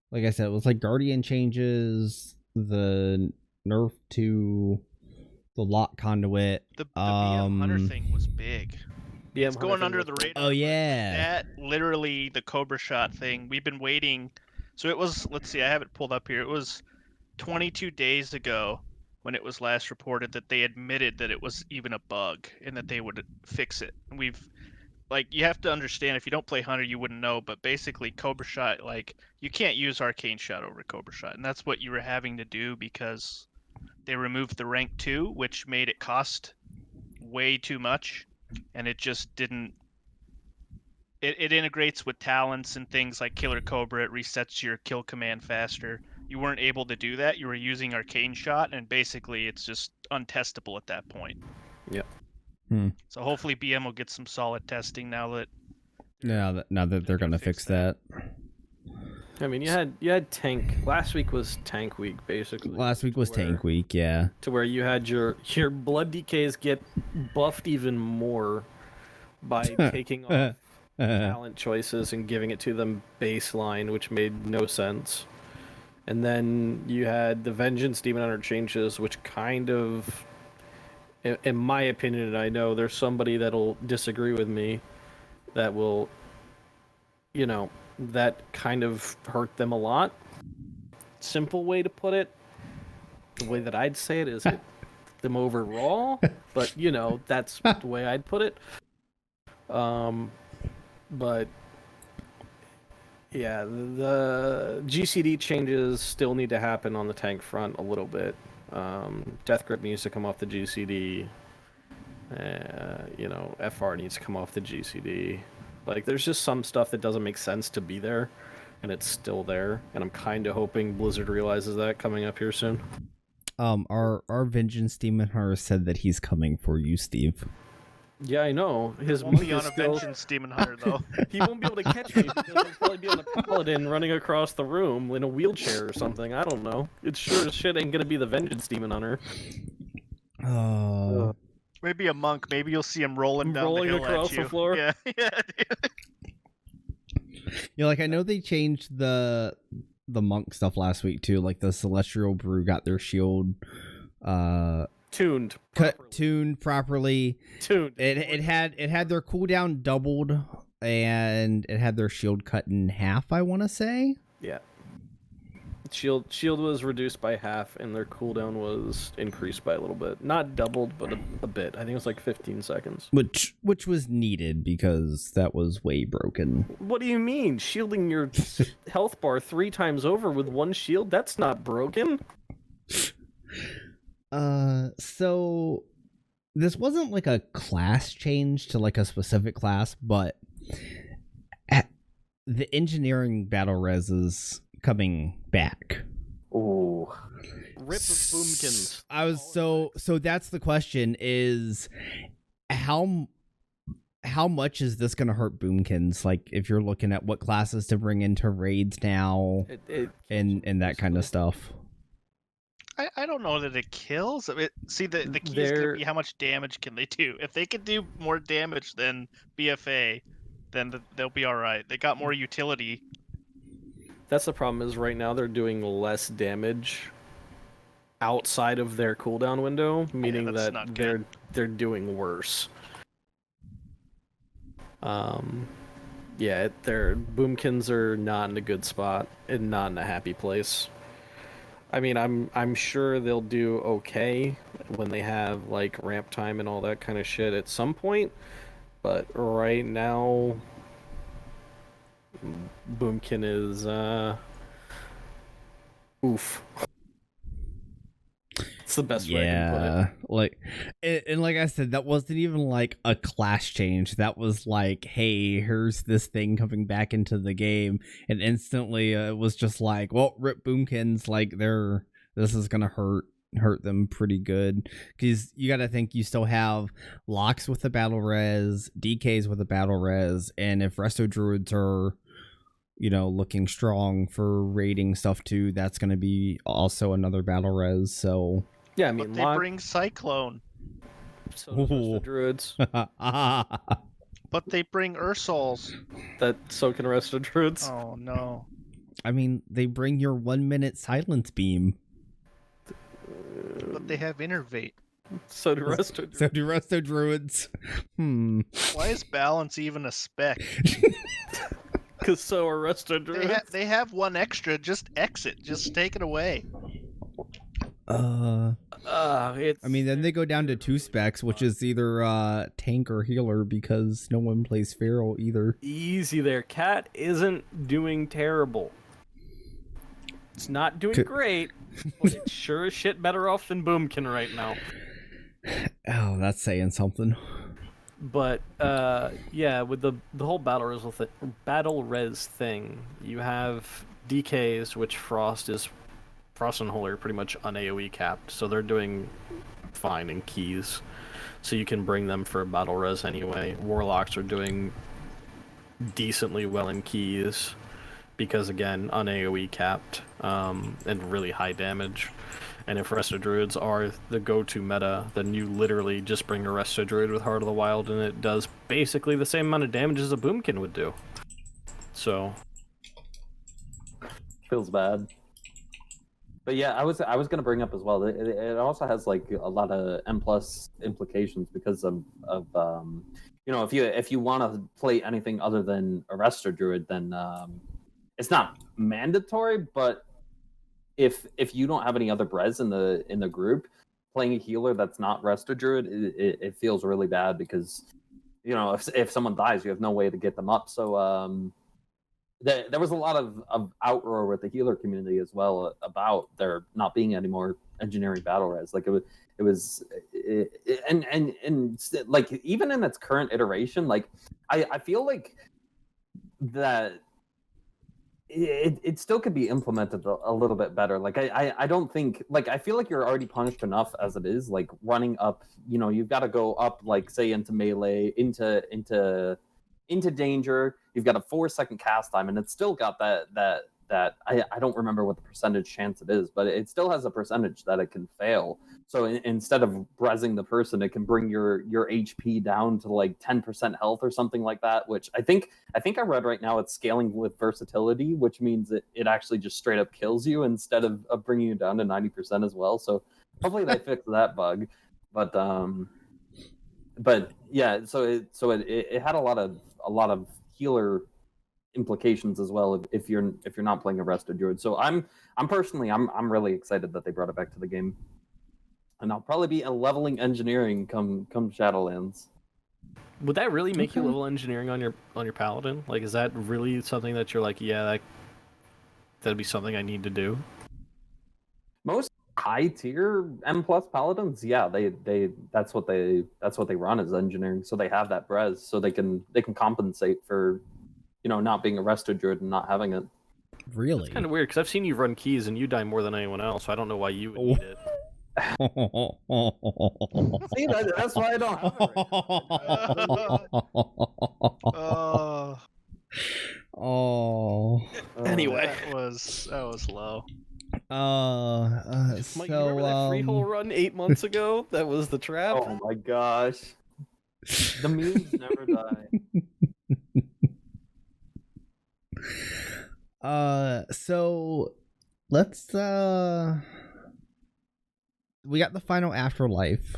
like I said, it was like Guardian changes, the nerf to the lock conduit. The BM Hunter thing was big. BM It's going under the radar. Oh yeah. That literally the Cobra Shot thing. We've been waiting. So it was. Let's see. I have it pulled up here. It was 22 days ago when it was last reported that they admitted that it was even a bug and that they would fix it. And we've, like, you have to understand, if you don't play Hunter, you wouldn't know. But basically, Cobra Shot, like, you can't use Arcane Shot over Cobra Shot, and that's what you were having to do because they removed the rank 2, which made it cost way too much. And it just didn't. It integrates with talents and things like Killer Cobra. It resets your kill command faster. You weren't able to do that. You were using Arcane Shot, and basically it's just untestable at that point. Yep. So hopefully BM will get some solid testing now that. Now that they're gonna fix that. I mean, you had tank. Last week was tank week, basically. Last week was tank week, yeah. To where you had your blood decays get buffed even more by taking off talent choices and giving it to them baseline, which made no sense. And then you had the Vengeance Demon Hunter changes, which kind of, in my opinion, and I know there's somebody that'll disagree with me, that will, that kind of hurt them a lot. Simple way to put it, the way that I'd say it is hit them overall, but that's the way I'd put it. But yeah, the GCD changes still need to happen on the tank front a little bit. Death Grip needs to come off the GCD. FR needs to come off the GCD. Like, there's just some stuff that doesn't make sense to be there, and it's still there. And I'm kind of hoping Blizzard realizes that coming up here soon. Our Vengeance Demon Hunter said that he's coming for you, Steve. Yeah, I know. His Won't be monk on is a still... Vengeance Demon Hunter though. He won't be able to catch me because he'll probably be on a paladin running across the room in a wheelchair or something. I don't know. It sure as shit ain't gonna be the Vengeance Demon Hunter. Oh. Maybe a monk. Maybe you'll see him rolling down rolling the hill across at you. the floor. Yeah. Yeah, like I know they changed the monk stuff last week too. Like the Celestial Brew got their shield Tuned properly. Tuned. It had their cooldown doubled and it had their shield cut in half, I want to say. Yeah. Shield was reduced by half, and their cooldown was increased by a little bit. Not doubled, but a bit. I think it was like 15 seconds. Which was needed because that was way broken. What do you mean? Shielding your health bar 3 times over with one shield? That's not broken. So this wasn't like a class change to like a specific class, but the engineering battle res is coming back. Ooh. Rip of boomkins. So that's the question is how much is this going to hurt boomkins? Like if you're looking at what classes to bring into raids now and that kind of stuff. I don't know that it kills. See, the key is going to be how much damage can they do. If they can do more damage than BFA, then they'll be all right. They got more utility. That's the problem is right now they're doing less damage outside of their cooldown window, meaning that they're doing worse. Their boomkins are not in a good spot and not in a happy place. I mean, I'm sure they'll do okay when they have like ramp time and all that kind of shit at some point, but right now boomkin is oof. It's the best way I can put it. Like I said, that wasn't even like a class change. That was like, hey, here's this thing coming back into the game, and instantly it was just like, well, rip boomkins. Like this is gonna hurt them pretty good because you got to think you still have locks with the battle res, DKs with the battle res, and if resto druids are looking strong for raiding stuff too, that's going to be also another battle res. So yeah, I mean, but they bring Cyclone. So does the druids. But they bring Ursols. So can resto druids. Oh no. I mean, they bring your 1 minute silence beam. But they have Innervate. So do resto druids. So do resto druids. Why is balance even a spec? Because so are resto druids. They have one extra. Just exit. Just take it away. I mean, then they go down to 2 specs, which is either tank or healer because no one plays feral either. Easy there. Cat isn't doing terrible. It's not doing great, but it's sure as shit better off than Boomkin right now. Oh, that's saying something. But with the whole battle res thing, you have DKs, which Frost and Holy are pretty much on AoE capped, so they're doing fine in keys. So you can bring them for battle res anyway. Warlocks are doing decently well in keys because again, on AoE capped and really high damage. And if Resto Druids are the go-to meta, then you literally just bring a Resto Druid with Heart of the Wild, and it does basically the same amount of damage as a Boomkin would do. So feels bad. But yeah, I was gonna bring up as well. It also has like a lot of M+ implications because of if you want to play anything other than a Resto Druid, then it's not mandatory, but if you don't have any other Brez in the group, playing a healer that's not Resto Druid, it feels really bad because if someone dies, you have no way to get them up. So there was a lot of outroar with the healer community as well about there not being any more engineering battle res. Like and like even in its current iteration, like I feel like that it still could be implemented a little bit better. Like I don't think, like, I feel like you're already punished enough as it is, like running up, you've got to go up, like say into melee, into danger. You've got a 4-second cast time, and it's still got that I don't remember what the percentage chance it is, but it still has a percentage that it can fail. So instead of brezing the person, it can bring your HP down to like 10% health or something like that, which I think I read right now it's scaling with versatility, which means it actually just straight up kills you instead of bringing you down to 90% as well. So hopefully they fix that bug. But yeah, so it had a lot of healer implications as well if you're not playing a rested druid. So I'm personally really excited that they brought it back to the game, and I'll probably be leveling engineering come Shadowlands. Would that really make you level engineering on your paladin? Like, is that really something that you're like, yeah, that'd be something I need to do? Most high tier M+ paladins, yeah, they that's what they run as engineering. So they have that brez, so they can compensate for, not being a rested druid and not having it. Really? It's kind of weird because I've seen you run keys and you die more than anyone else. So I don't know why you would need it. See, that's why I don't have it right Oh. Anyway, that was low. Mike, you remember that free hole run 8 months ago? That was the trap. Oh my gosh, the memes never die. So let's we got the final afterlife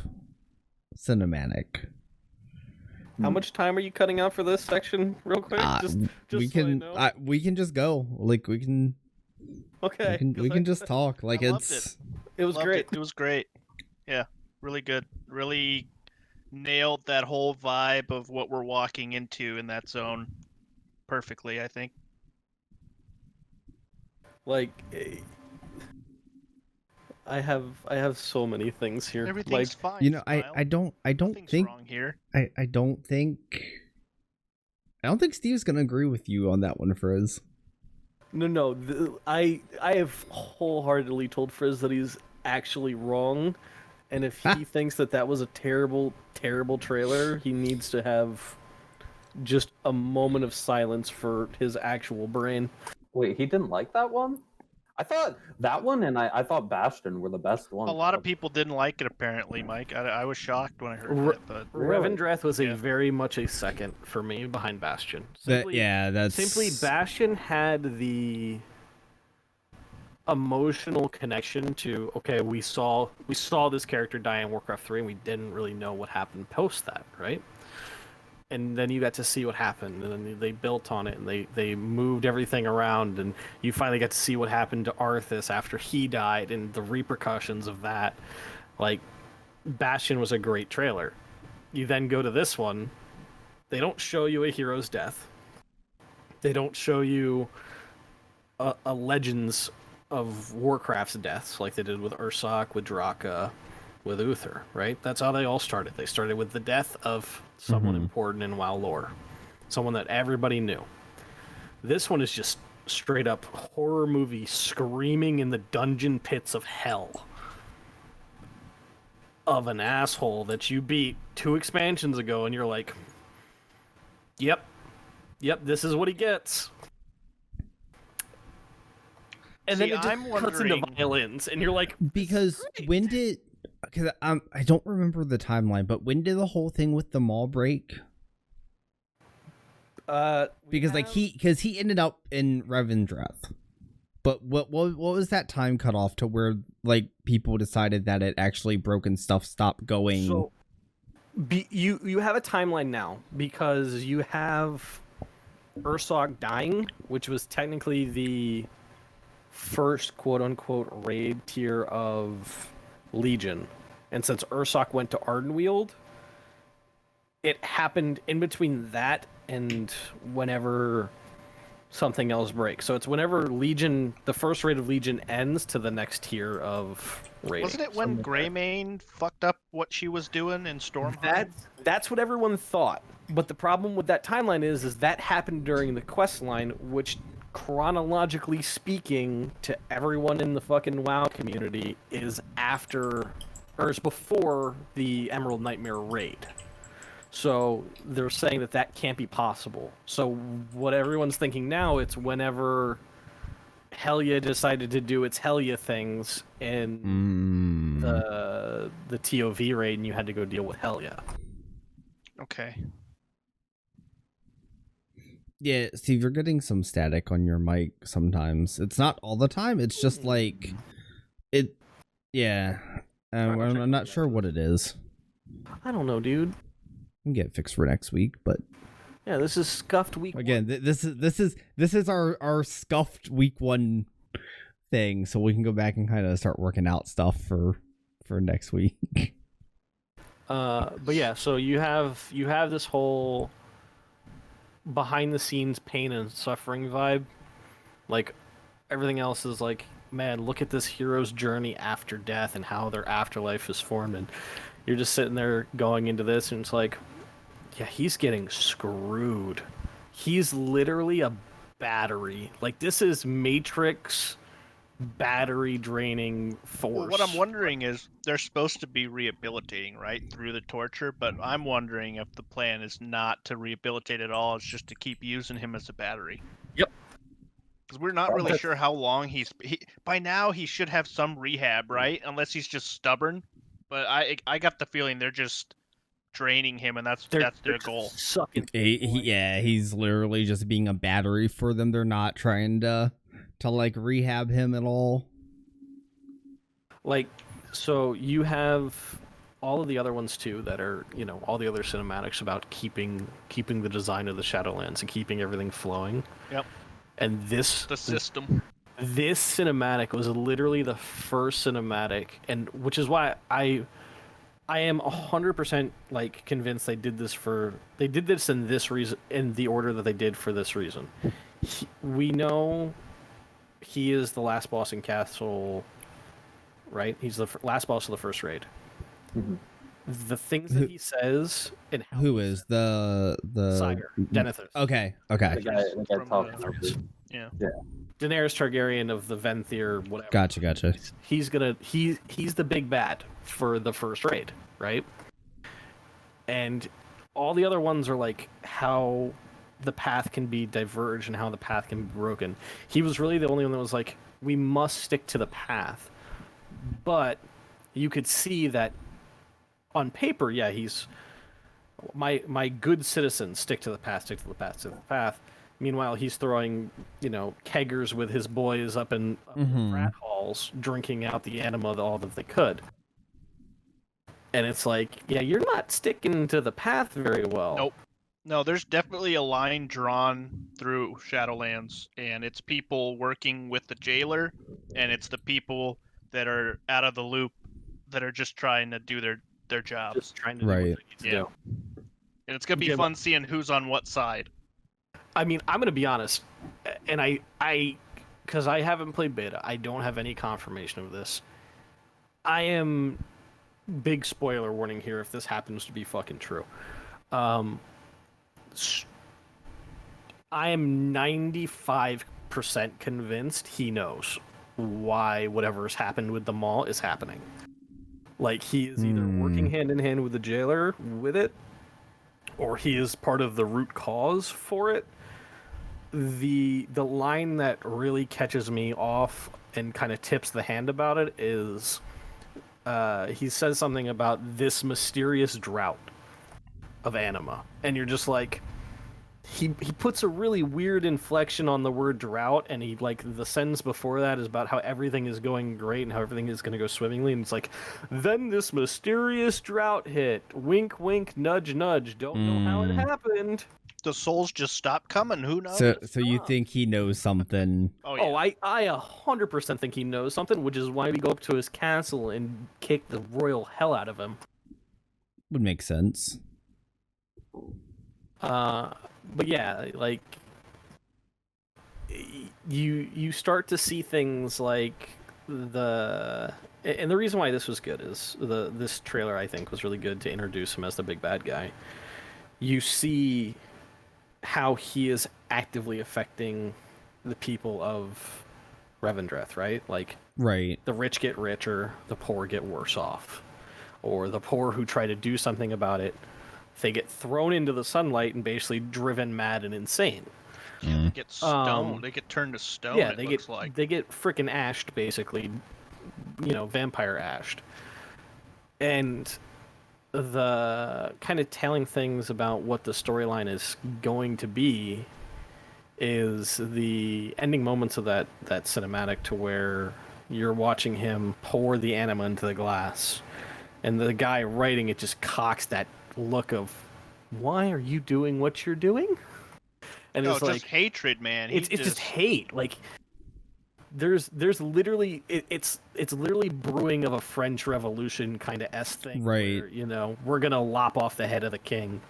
cinematic. How much time are you cutting out for this section, real quick? Just we so I know. we can just go. Like we can. Okay. We can just talk. Like I loved It was Loved great. It was great. Yeah, really good. Really nailed that whole vibe of what we're walking into in that zone perfectly, I think. Like, I have so many things here. Everything's Like, fine. You know, Smile. I don't Nothing's think wrong here. I don't think Steve's gonna agree with you on that one, Frizz. no. I have wholeheartedly told Frizz that he's actually wrong, and if he thinks that was a terrible, terrible trailer, he needs to have just a moment of silence for his actual brain. Wait, he didn't like that one? I thought that one and I thought Bastion were the best ones. A lot of people didn't like it, apparently, Mike. I was shocked when I heard that, but Really? Revendreth was Yeah. a very much a second for me behind Bastion. That's Simply, Bastion had the emotional connection to, okay, we saw this character die in Warcraft 3 and we didn't really know what happened post that, right? And then you got to see what happened, and then they built on it, and they moved everything around, and you finally got to see what happened to Arthas after he died, and the repercussions of that. Like, Bastion was a great trailer. You then go to this one, they don't show you a hero's death. They don't show you a Legends of Warcraft's deaths, like they did with Ursoc, with Draka, with Uther, right? That's how they all started. They started with the death of someone important in WoW lore. Someone that everybody knew. This one is just straight up horror movie screaming in the dungeon pits of hell of an asshole that you beat 2 expansions ago, and you're like, yep, this is what he gets. And then it just cuts into violins, and you're like, because when did? Because I don't remember the timeline, but when did the whole thing with the mall break? Because he ended up in Revendreth, but what was that time cut off to where like people decided that it actually broke and stuff stopped going? So, you have a timeline now because you have Ursoc dying, which was technically the first quote unquote raid tier of Legion, and since Ursoc went to Ardenweald, it happened in between that and whenever something else breaks. So it's whenever Legion, the first raid of Legion ends to the next tier of raiding. Wasn't it when Greymane fucked up what she was doing in Stormheart? That's what everyone thought. But the problem with that timeline is that happened during the quest line, which chronologically speaking to everyone in the fucking WoW community is after or is before the Emerald Nightmare raid. So they're saying that can't be possible. So what everyone's thinking now, it's whenever Helya decided to do its Helya things in the TOV raid, and you had to go deal with Helya. Okay. Yeah, Steve, you're getting some static on your mic sometimes. It's not all the time. It's just like it. Yeah, I'm not ssure what it is. I don't know, dude. We can get it fixed for next week, but Yeah, this is scuffed week Again, this is our scuffed week 1 thing, so we can go back and kind of start working out stuff for next week. But yeah, so you have this whole behind the scenes pain and suffering vibe. Like everything else is like, man, look at this hero's journey after death and how their afterlife is formed, and you're just sitting there going into this and it's like, yeah, he's getting screwed. He's literally a battery. Like this is Matrix battery draining force. Well, what I'm wondering is they're supposed to be rehabilitating, right, through the torture, but I'm wondering if the plan is not to rehabilitate at all, it's just to keep using him as a battery. Yep. Because we're not really sure how long by now he should have some rehab, right? Unless he's just stubborn. But I got the feeling they're just draining him, and that's their goal. Sucking. He's literally just being a battery for them. They're not trying to like rehab him at all. Like, so you have all of the other ones too that are, all the other cinematics about keeping the design of the Shadowlands and keeping everything flowing. Yep. And the system. This cinematic was literally the first cinematic, and which is why I am 100% like convinced they did this in this reason, in the order that they did for this reason. We know he is the last boss in Castle, right? He's the last boss of the first raid. Mm-hmm. The things that he says and how who is the Sire Denethor. Okay. The guy talking. Yeah. Daenerys Targaryen of the Venthyr, whatever. Gotcha. He's the big bad for the first raid, right? And all the other ones are like how the path can be diverged and how the path can be broken. He was really the only one that was like, we must stick to the path. But you could see that on paper, yeah, he's my good citizens, stick to the path. Meanwhile, he's throwing, keggers with his boys up in rat halls, drinking out the anima all that they could. And it's like, yeah, you're not sticking to the path very well. Nope. No, there's definitely a line drawn through Shadowlands, and it's people working with the jailer, and it's the people that are out of the loop that are just trying to do their job. Just trying to do Right. what they need to do. And it's going to be fun seeing who's on what side. I mean, I'm going to be honest, and I because I haven't played beta, I don't have any confirmation of this. I am, big spoiler warning here if this happens to be fucking true. I am 95% convinced he knows why whatever's happened with the mall is happening. Like, he is either working hand in hand with the jailer with it, or he is part of the root cause for it. The line that really catches me off and kind of tips the hand about it is he says something about this mysterious drought of anima, and you're just like, he puts a really weird inflection on the word drought, and he, like, the sentence before that is about how everything is going great and how everything is going to go swimmingly, and it's like, then this mysterious drought hit, wink wink, nudge nudge, don't know how it happened. The souls just stop coming. Who knows? So you think he knows something? Oh, yeah. Oh, I 100% think he knows something, which is why we go up to his castle and kick the royal hell out of him. Would make sense. But yeah, like, you start to see things like and the reason why this was good is this trailer, I think, was really good to introduce him as the big bad guy. You see how he is actively affecting the people of Revendreth, right? Like, Right. the rich get richer, the poor get worse off. Or the poor who try to do something about it, they get thrown into the sunlight and basically driven mad and insane. Yeah, they get stoned. They get turned to stone. Yeah, they get freaking ashed, basically, vampire ashed. And the kind of telling things about what the storyline is going to be is the ending moments of that cinematic, to where you're watching him pour the anima into the glass, and the guy writing it just cocks that look of why are you doing what you're doing? And No, it's just like hatred, man. it's just hate. Like there's literally it's literally brewing of a French Revolution kind of thing, Right. where, you know, we're gonna lop off the head of the king,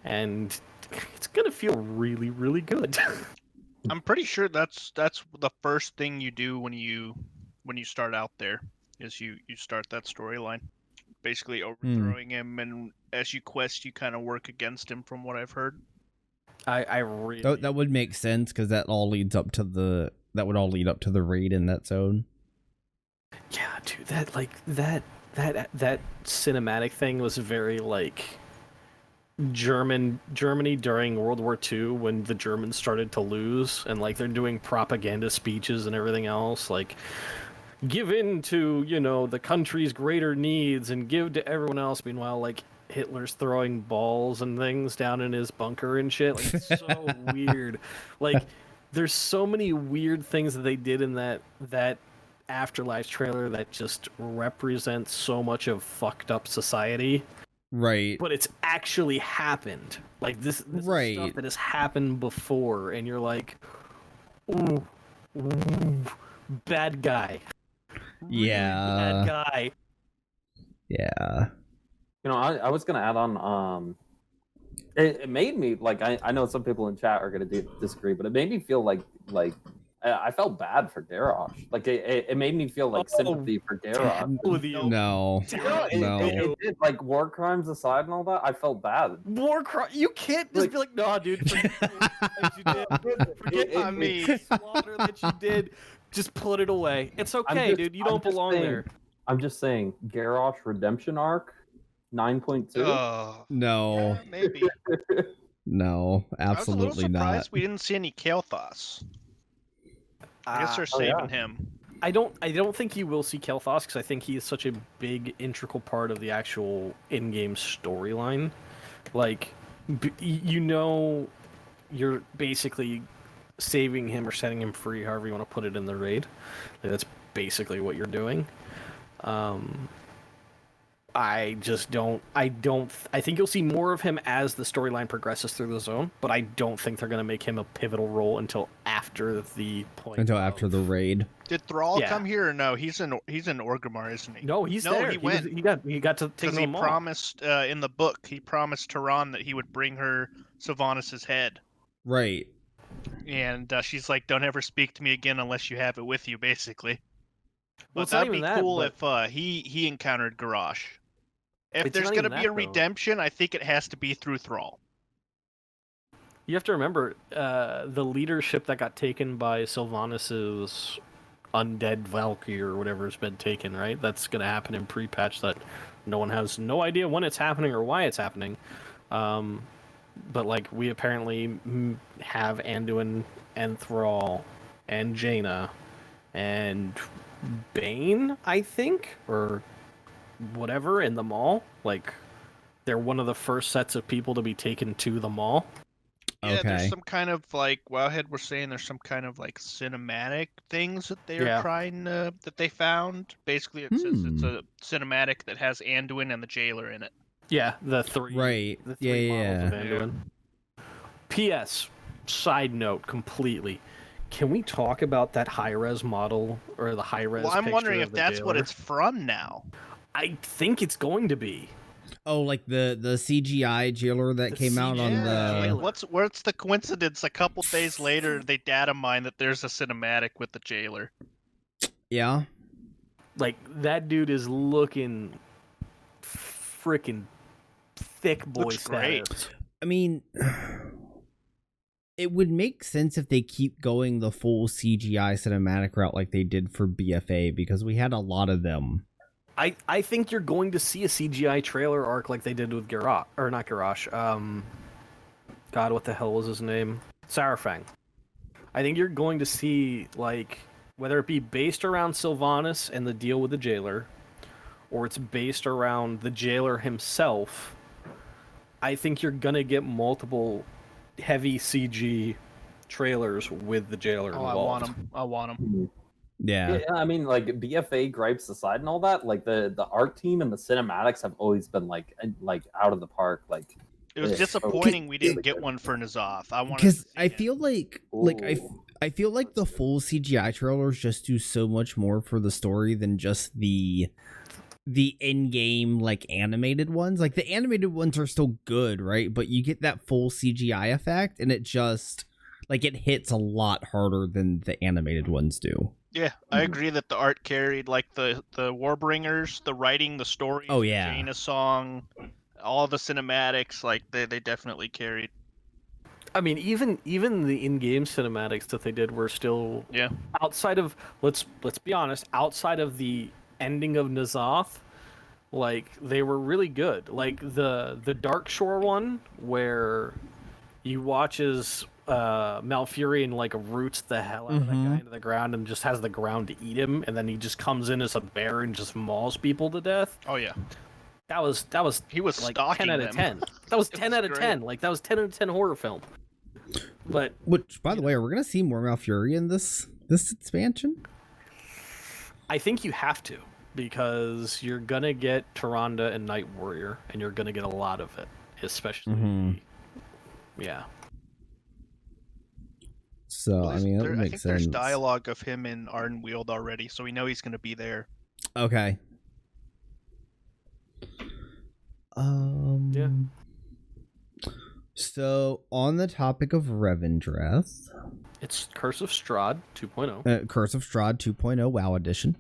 and it's gonna feel really, really good. I'm pretty sure that's the first thing you do when you start out there, is you start that storyline, basically overthrowing him, and as you quest, you kind of work against him, from what I've heard. I really That would make sense because that all leads up to the raid in that zone. Yeah, dude, that cinematic thing was very like Germany during World War II, when the Germans started to lose, and like they're doing propaganda speeches and everything else, like give in to, you know, the country's greater needs and give to everyone else. Meanwhile, like Hitler's throwing balls and things down in his bunker and shit. Like, it's so weird. Like, there's so many weird things that they did in that Afterlife trailer that just represent so much of fucked up society. Right. But it's actually happened. Like, this Right. is stuff that has happened before, and you're like, ooh, bad guy. Really Yeah. bad guy. Yeah. You know, I was gonna add on. It made me like, I know some people in chat are gonna disagree, but it made me feel like I felt bad for Garrosh. Like it made me feel like sympathy for Garrosh. With you. No. It did, like, war crimes aside and all that. I felt bad. War crime. You can't just be like, nah, dude. Forget what you did. Forget the slaughter that you did. Just put it away. It's okay, dude. You don't belong there. I'm just saying, Garrosh redemption arc 9.2. No. Yeah, maybe. No, absolutely I was a little surprised not. we didn't see any Kael'thas. I guess they're saving him. I don't think you will see Kael'thas, because I think he is such a big, integral part of the actual in-game storyline. Like, you know, you're basically saving him or setting him free, however you want to put it in the raid. Like, that's basically what you're doing. I think you'll see more of him as the storyline progresses through the zone, but I don't think they're going to make him a pivotal role until after the point. Until after the raid. Did Thrall Yeah. come here or no? He's in Orgrimmar, isn't he? No, he's there. He went. He got to take Because he them all. promised in the book, he promised Tehran that he would bring her Sylvanas' head. Right. And she's like, don't ever speak to me again unless you have it with you, basically. Well, But it's not that'd be even that, cool but- if he encountered Garrosh. If It's there's not going to even be a that, though. redemption, I think it has to be through Thrall. You have to remember, the leadership that got taken by Sylvanas' undead Valkyrie or whatever has been taken, right? That's going to happen in pre-patch that no one has no idea when it's happening or why it's happening. But, like, we apparently have Anduin and Thrall and Jaina and Bane, I think, or whatever, in the mall. Like, they're one of the first sets of people to be taken to the mall. Yeah, Okay. there's some kind of, like, Wowhead was saying there's some kind of, like, cinematic things that they're Yeah. trying to, that they found. Basically, it says it's a cinematic that has Anduin and the Jailer in it. Yeah, the three. Right. The three Yeah, models of Anduin. P.S. Side note, completely. Can we talk about that high-res model or the high-res? Well, I'm picture wondering of if the that's what Jailer? it's from now. I think it's going to be. Oh, like the CGI jailer that The came out on CGI the. Like, what's the coincidence? A couple days later, they data mine that there's a cinematic with the Jailer. Yeah. Like, that dude is looking freaking thick boy Looks great. status. I mean, it would make sense if they keep going the full CGI cinematic route like they did for BFA, because we had a lot of them. I think you're going to see a CGI trailer arc like they did with Garrosh, or not Garrosh. God, what the hell was his name? Sarafang. I think you're going to see, like, whether it be based around Sylvanas and the deal with the Jailer, or it's based around the Jailer himself. I think you're gonna get multiple heavy CG trailers with the Jailer involved. I want him. Yeah. Yeah, I mean, like, BFA gripes aside and all that, like the art team and the cinematics have always been like out of the park. Like, It was disappointing we didn't get one for N'Zoth. I wanted to because see I him. feel like Ooh. I feel like the full CGI trailers just do so much more for the story than just the in-game like animated ones. Like the animated ones are still good, right? But you get that full CGI effect, and it just like it hits a lot harder than the animated ones do. Yeah, I agree that the art carried, like the Warbringers, the writing, the stories, Oh, the yeah. Jaina song, all the cinematics, like they definitely carried. I mean, even the in-game cinematics that they did were still outside of let's be honest, outside of the ending of N'Zoth, like they were really good. Like the Dark Shore one where you watch as Malfurion like roots the hell out of that guy into the ground and just has the ground to eat him, and then he just comes in as a bear and just mauls people to death. Oh yeah, that was he was like stalking 10 out of them. 10. That was 10 was out of great. 10. Like that was 10 out of 10 horror film. But Which, by the way, are we gonna see more Malfurion in this expansion? I think you have to, because you're gonna get Tyrande and Night Warrior, and you're gonna get a lot of it, especially. Yeah. So Well, I mean, that would I make think sense. there's dialogue of him in Ardenweald already, so we know he's going to be there. Okay. Yeah. So on the topic of Revendreth, It's Curse of Strahd 2.0. Curse of Strahd 2.0 WoW edition.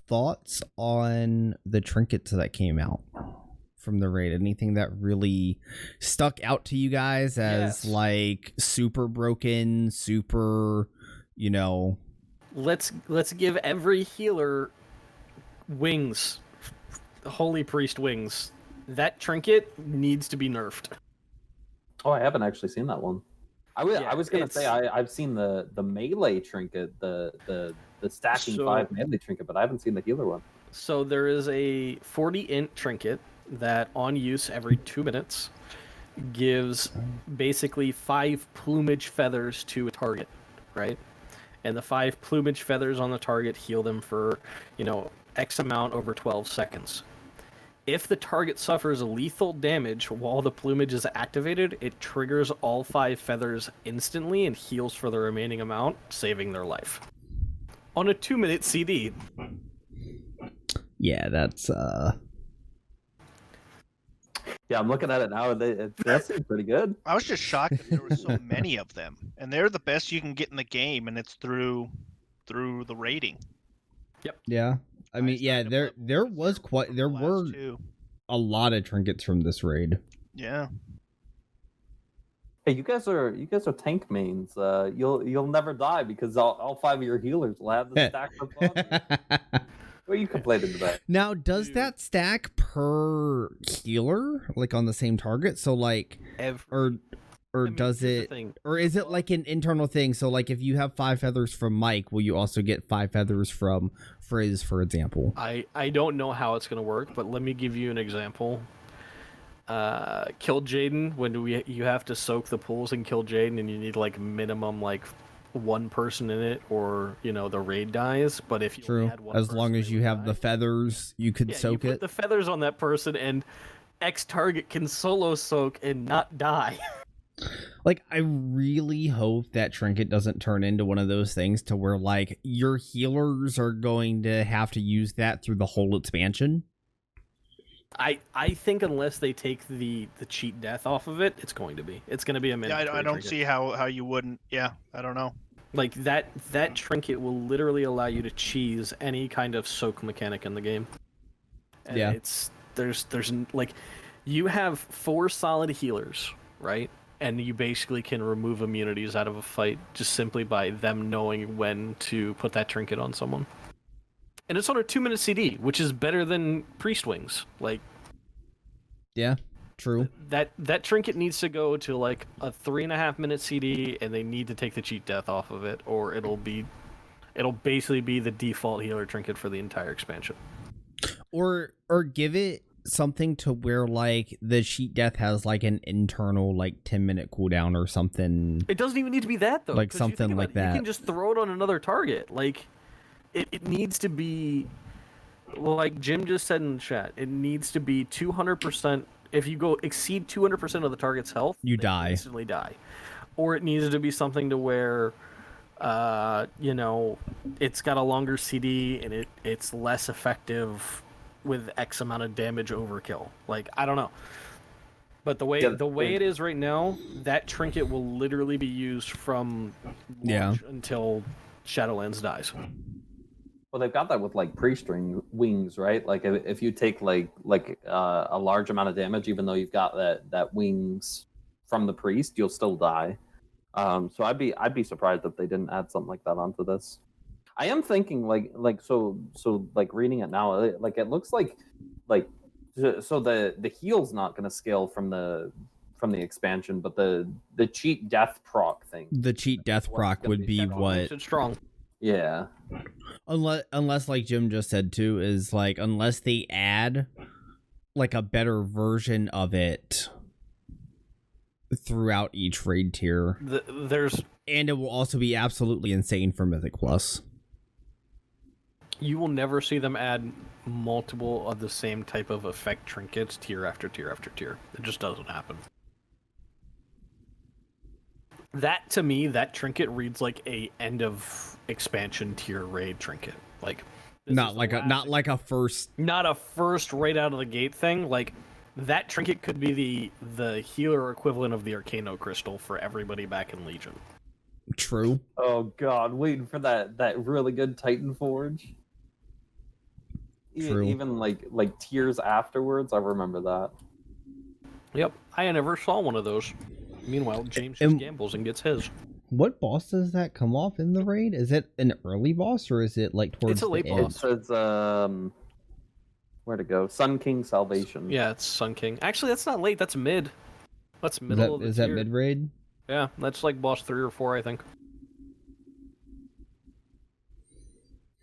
Thoughts on the trinkets that came out from the raid? Anything that really stuck out to you guys as like super broken, super, you know? Let's give every healer wings, Holy Priest wings. That trinket needs to be nerfed. Oh, I haven't actually seen that one. I was gonna say I've seen the melee trinket, the stacking 5 melee trinket, but I haven't seen the healer one. So there is a 40 int trinket that on use every 2 minutes gives basically 5 plumage feathers to a target, right? And the 5 plumage feathers on the target heal them for, X amount over 12 seconds. If the target suffers lethal damage while the plumage is activated, it triggers all 5 feathers instantly and heals for the remaining amount, saving their life. On a 2-minute CD. Yeah, that's Yeah, I'm looking at it now. That seems pretty good. I was just shocked that there were so many of them, and they're the best you can get in the game, and it's through the rating. yeah. I mean, yeah, there were a lot of trinkets from this raid. Yeah. Hey, you guys are tank mains. You'll never die because all 5 of your healers will have the stack of What are you complaining about? Now, does that stack per healer, like on the same target? So, like, does it, or is it like an internal thing? So, like, if you have 5 feathers from Mike, will you also get 5 feathers from Frizz, for example? I don't know how it's gonna work, but let me give you an example. Kill Jaden, when you have to soak the pools and kill Jaden, and you need like minimum like 1 person in it, or the raid dies. But if you only had 1 as long person, as you have the feathers, you could soak you put it. the feathers on that person, and X target can solo soak and not die. Like, I really hope that trinket doesn't turn into one of those things to where like your healers are going to have to use that through the whole expansion. I think unless they take the cheat death off of it, it's going to be a minute. Yeah, I don't see how you wouldn't. Yeah, I don't know. Like that trinket will literally allow you to cheese any kind of soak mechanic in the game. And yeah, there's like, you have 4 solid healers, right? And you basically can remove immunities out of a fight just simply by them knowing when to put that trinket on someone. And it's on a 2-minute CD, which is better than Priest Wings. Like, yeah, true. That trinket needs to go to like a 3.5-minute CD, and they need to take the cheat death off of it, or it'll basically be the default healer trinket for the entire expansion. Or give it something to where like the cheat death has like an internal like 10-minute cooldown or something. It doesn't even need to be that though. Like something like that. You can just throw it on another target. Like, it needs to be like Jim just said in the chat, it needs to be 200%. If you go exceed 200% of the target's health, You they die. instantly die. Or it needs to be something to where, you know, it's got a longer CD and it's less effective with X amount of damage overkill. Like, I don't know. But the way it is right now, that trinket will literally be used from launch until Shadowlands dies. Well, they've got that with like pre-string wings, right? Like if you take like a large amount of damage, even though you've got that wings from the priest, you'll still die. So I'd be surprised if they didn't add something like that onto this. I am thinking like reading it now, like it looks like so the heal's not going to scale from the expansion, but the cheat death proc thing. The cheat death proc would be what? It's strong. Yeah. Unless like Jim just said too, is like unless they add like a better version of it throughout each raid tier. And it will also be absolutely insane for Mythic Plus. You will never see them add multiple of the same type of effect trinkets tier after tier after tier. It just doesn't happen. That, to me, that trinket reads like a end of expansion tier raid trinket. Like, not like a first right out of the gate thing. Like, that trinket could be the healer equivalent of the Arcano Crystal for everybody back in Legion. True. Oh god, waiting for that really good Titan Forge. True. Even like tiers afterwards, I remember that. Yep, I never saw one of those. Meanwhile, James just gambles and gets his. What boss does that come off in the raid? Is it an early boss or is it like towards It's a late the end? boss. It's where to go? Sun King Salvation. Yeah, it's Sun King. Actually, that's not late. That's mid. That's middle of the Is tier. that mid raid? Yeah, that's like boss 3 or 4, I think.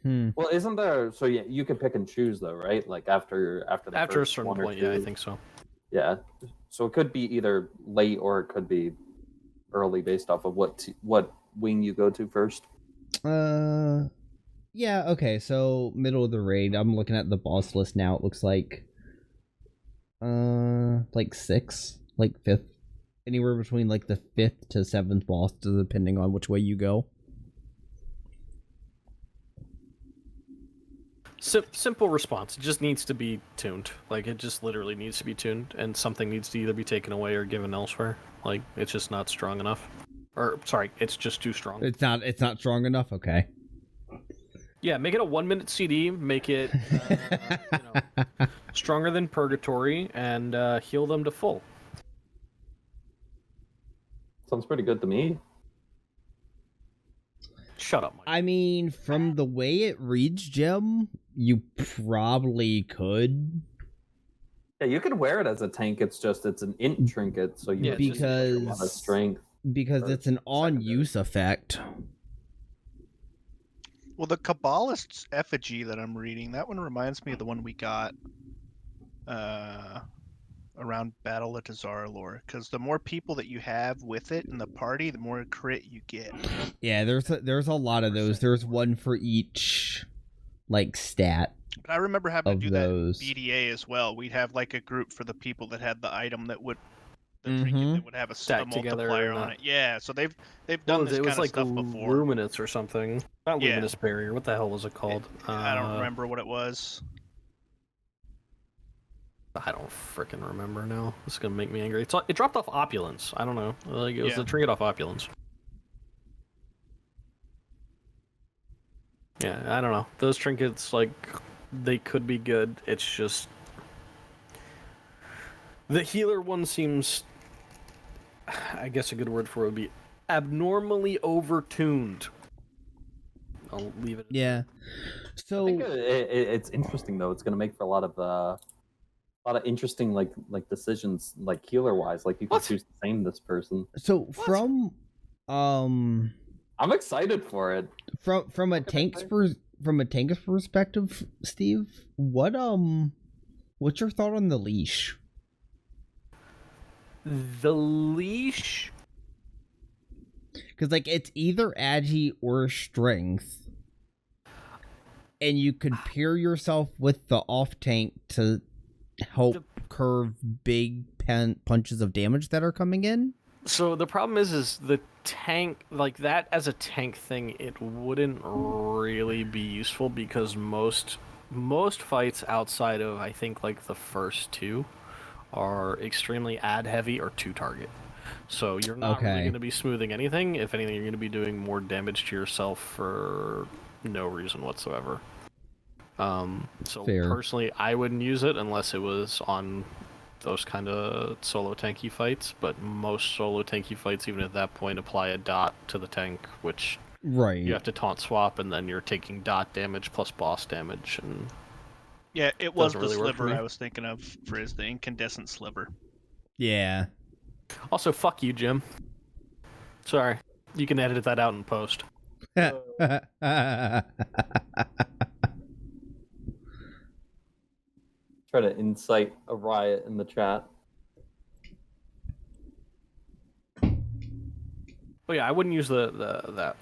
Well, isn't there? So yeah, you can pick and choose though, right? Like after a certain point, yeah, I think so. Yeah, so it could be either late or it could be early, based off of what wing you go to first. Yeah. Okay. So middle of the raid. I'm looking at the boss list now. It looks like 6, like 5th, anywhere between like the 5th to 7th boss, depending on which way you go. Simple response. It just needs to be tuned. Like, it just literally needs to be tuned, and something needs to either be taken away or given elsewhere. Like, it's just not strong enough. Or, sorry, it's just too strong. It's not strong enough? Okay. Yeah, make it a 1-minute CD, make it stronger than Purgatory, and heal them to full. Sounds pretty good to me. Shut up, Mike. I mean, from the way it reads, Jim, you probably could. Yeah, you could wear it as a tank. It's an int trinket, so you because a lot of strength. Because it's an on-use effect. Well, the Kabbalist's effigy that I'm reading, that one reminds me of the one we got around Battle at Azaralor, because the more people that you have with it in the party, the more crit you get. Yeah, there's a lot of those. There's one for each like stat. But I remember having to do those. that BDA as well. We'd have like a group for the people that had the item that would trinket that would have a multiplier on it. Yeah, so they've done this kind of like stuff before. Luminous or something. Not Yeah. Luminous Barrier. What the hell was it called? I don't remember what it was. I don't freaking remember now. This is gonna make me angry. It dropped off Opulence. I don't know. Like, it was the trinket off Opulence. Yeah, I don't know. Those trinkets, like, they could be good. It's just the healer one seems, I guess a good word for it would be abnormally overtuned. I'll leave it. Yeah. So I think it's interesting though. It's going to make for a lot of interesting like decisions, like healer wise. Like you can choose to same this person. So from I'm excited for it. From a tank's perspective, Steve, what's your thought on the leash? The leash, because like it's either agi or strength. and you could pair yourself with the off tank to help curve big punches of damage that are coming in. So the problem is the tank, like that as a tank thing, it wouldn't really be useful because most fights outside of, I think, like the first two are extremely ad heavy or two target. So you're not really going to be smoothing anything. If anything, you're going to be doing more damage to yourself for no reason whatsoever. So Fair. Personally, I wouldn't use it unless it was on those kind of solo tanky fights, but most solo tanky fights, even at that point, apply a dot to the tank, which you have to taunt swap, and then you're taking dot damage plus boss damage. And yeah, it was the really sliver I was thinking of for the incandescent sliver. Yeah. Also, fuck you, Jim. Sorry. You can edit that out in post. Try to incite a riot in the chat. Oh yeah, I wouldn't use the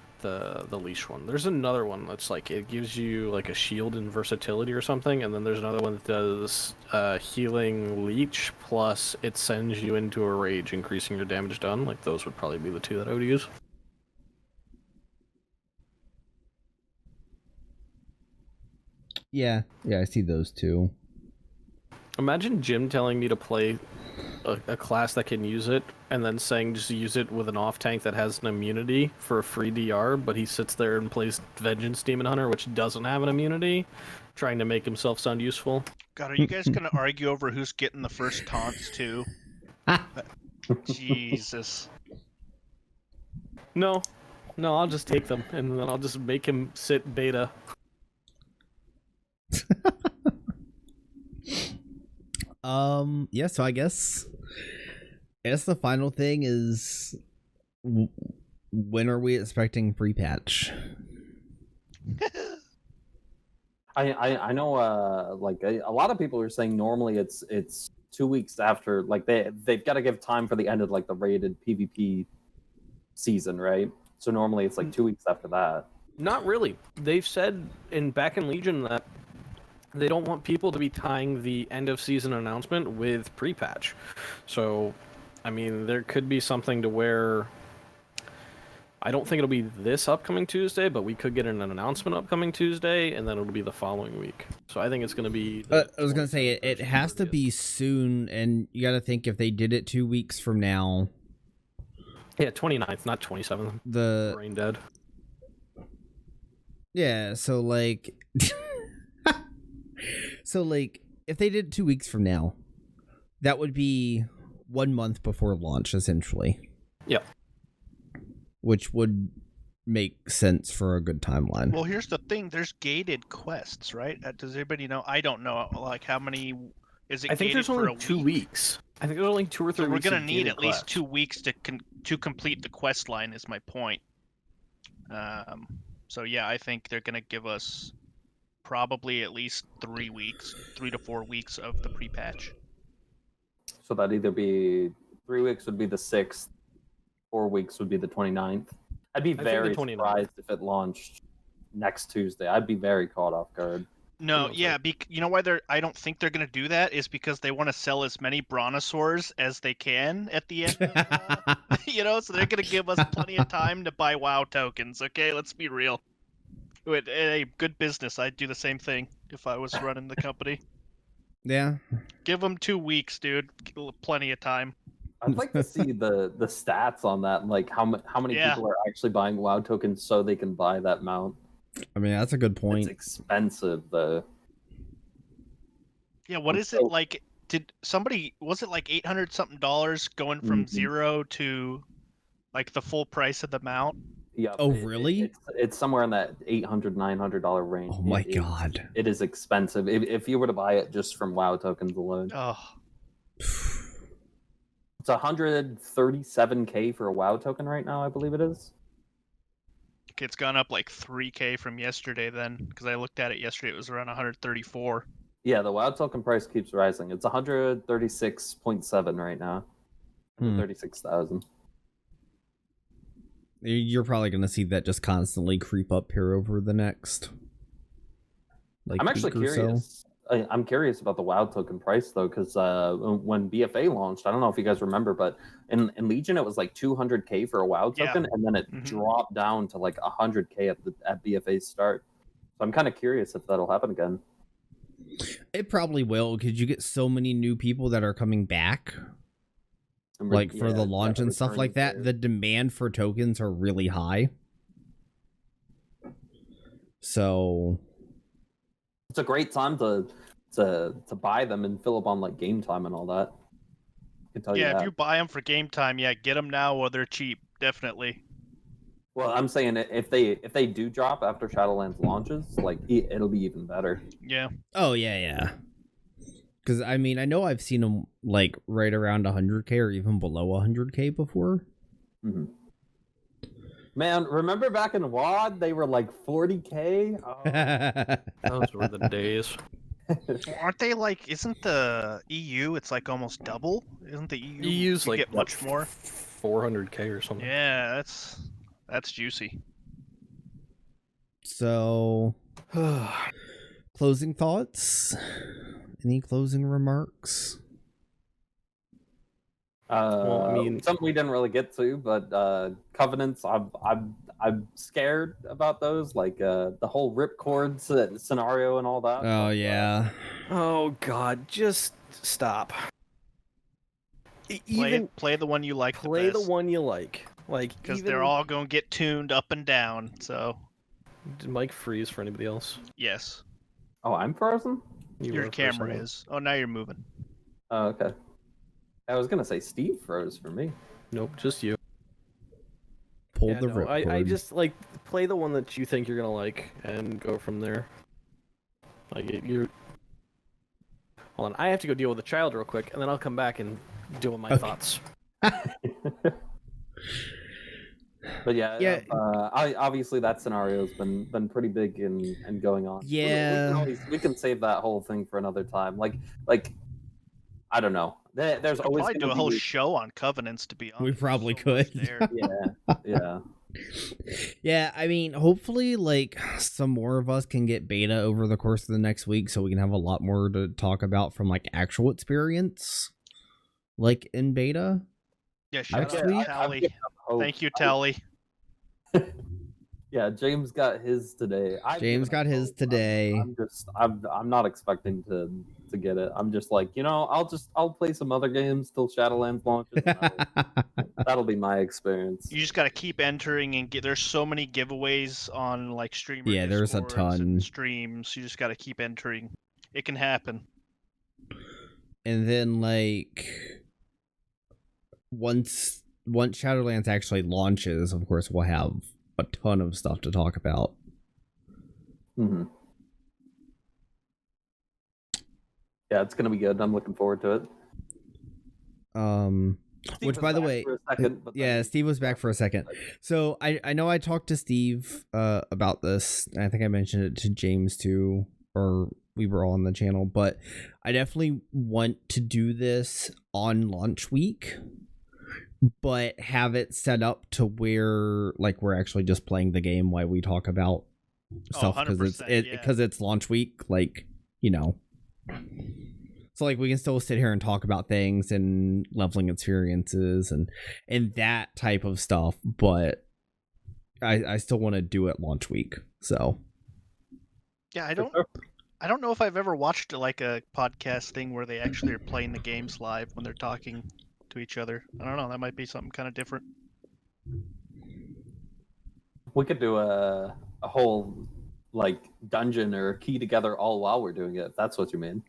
leash one. There's another one that's like it gives you like a shield and versatility or something, and then there's another one that does healing leech plus it sends you into a rage, increasing your damage done. Like those would probably be the two that I would use. Yeah, I see those two. Imagine Jim telling me to play a class that can use it, and then saying just use it with an off tank that has an immunity for a free DR, but he sits there and plays Vengeance Demon Hunter, which doesn't have an immunity, trying to make himself sound useful. God, are you guys gonna argue over who's getting the first taunts too? Jesus. No, I'll just take them, and then I'll just make him sit beta. Yeah, so I guess the final thing is when are we expecting pre-patch? I know like a lot of people are saying normally it's 2 weeks after, like they've got to give time for the end of like the rated PvP season, right? So normally it's like 2 weeks after that. Not really. They've said back in Legion that they don't want people to be tying the end of season announcement with pre-patch. So, I mean, there could be something to where I don't think it'll be this upcoming Tuesday, but we could get an announcement upcoming Tuesday, and then it'll be the following week. So I think it's going to be... I was going to say, it has to be soon, and you got to think if they did it 2 weeks from now... Yeah, 29th, not 27th. Brain dead. Yeah, so like... So, like, if they did it 2 weeks from now, that would be 1 month before launch, essentially. Yep. Which would make sense for a good timeline. Well, here's the thing. There's gated quests, right? Does anybody know? I don't know. Like, how many... Is it I think there's only 2 weeks. I think there's only 2 or 3 weeks. So we're going to need at least 2 weeks to complete the quest line, is my point. So, yeah, I think they're going to give us... probably at least 3 to 4 weeks of the pre-patch. So that'd either be 3 weeks would be the 6th, 4 weeks would be the 29th. I'd be very surprised if it launched next Tuesday. I'd be very caught off guard. No, yeah, you know why I don't think they're going to do that is because they want to sell as many brontosaurs as they can at the end. You know, so they're going to give us plenty of time to buy WoW tokens, okay? Let's be real. Hey, good business. I'd do the same thing if I was running the company. Yeah. Give them 2 weeks, dude. Plenty of time. I'd like to see the stats on that, like how many people are actually buying WoW tokens so they can buy that mount. I mean, that's a good point. It's expensive, though. Yeah, what is it like? Was it like $800 something going from zero to like the full price of the mount? Yeah. Oh, really? It's somewhere in that $800, $900 range. Oh my god. It is expensive. If you were to buy it just from WoW tokens alone. Oh. It's 137k for a WoW token right now, I believe it is. It's gone up like 3k from yesterday then, because I looked at it yesterday. It was around 134. Yeah, the WoW token price keeps rising. It's 136.7 right now. 36,000. You're probably going to see that just constantly creep up here over the next like I'm actually week or so. curious. I'm curious about the WoW token price though, because when BFA launched, I don't know if you guys remember, but in Legion it was like 200k for a WoW Yeah. token, and then it dropped down to like 100k at BFA's start. So I'm kind of curious if that'll happen again. It probably will, because you get so many new people that are coming back, like for the launch and stuff like that. The demand for tokens are really high. So it's a great time to buy them and fill up on like game time and all that. I can tell you that. If you buy them for game time, get them now while they're cheap. Definitely. Well, I'm saying if they do drop after Shadowlands launches, like it'll be even better. Yeah. Oh yeah. Because I mean, I know I've seen them like right around 100k or even below 100k before. Mm-hmm. Man, remember back in WoD, they were like 40k? Oh. Those were the days. Aren't they like, isn't the EU, it's like almost double? Isn't the EU EU's like get much more? 400k or something. Yeah, that's juicy. So, closing thoughts? Any closing remarks? Well, I mean, something we didn't really get to, but covenants. I'm scared about those, like the whole ripcord scenario and all that. Oh yeah. Oh god, just stop. Play the one you like. Play the one you like, because they're all gonna get tuned up and down. So. Did Mike freeze for anybody else? Yes. Oh, I'm frozen. Your camera is. Oh, now you're moving. Oh, okay. I was gonna say Steve froze for me. Nope, just you. Pull the ripcord. I just like play the one that you think you're gonna like and go from there. Like you. Hold on, I have to go deal with the child real quick, and then I'll come back and deal with my thoughts. But yeah. Obviously that scenario's been pretty big and going on. Yeah. We can save that whole thing for another time. Like I don't know. There's always probably do a whole show on covenants. To be honest, we probably could. Yeah. Yeah, I mean, hopefully, like, some more of us can get beta over the course of the next week, so we can have a lot more to talk about from like actual experience, like in beta. Yeah, shout out to Tally. Thank you, Tally. Yeah, James got his today. I'm not expecting to get it. I'm just like, I'll play some other games till Shadowlands launches. That'll be my experience. You just got to keep entering and there's so many giveaways on like streamer. Yeah, there's a ton. Streams. You just got to keep entering. It can happen. And then like once Shadowlands actually launches, of course, we'll have a ton of stuff to talk about. Mm-hmm. Yeah, it's gonna be good. I'm looking forward to it. Which, by the way, Steve was back for a second. So I know I talked to Steve about this, and I think I mentioned it to James too, or we were all on the channel. But I definitely want to do this on launch week, but have it set up to where like we're actually just playing the game while we talk about stuff, because it's launch week, like, so like we can still sit here and talk about things and leveling experiences and that type of stuff, but I still want to do it launch week. So yeah, I don't know if I've ever watched like a podcast thing where they actually are playing the games live when they're talking to each other. I don't know, that might be something kind of different. We could do a whole like dungeon or key together all while we're doing it, if that's what you mean.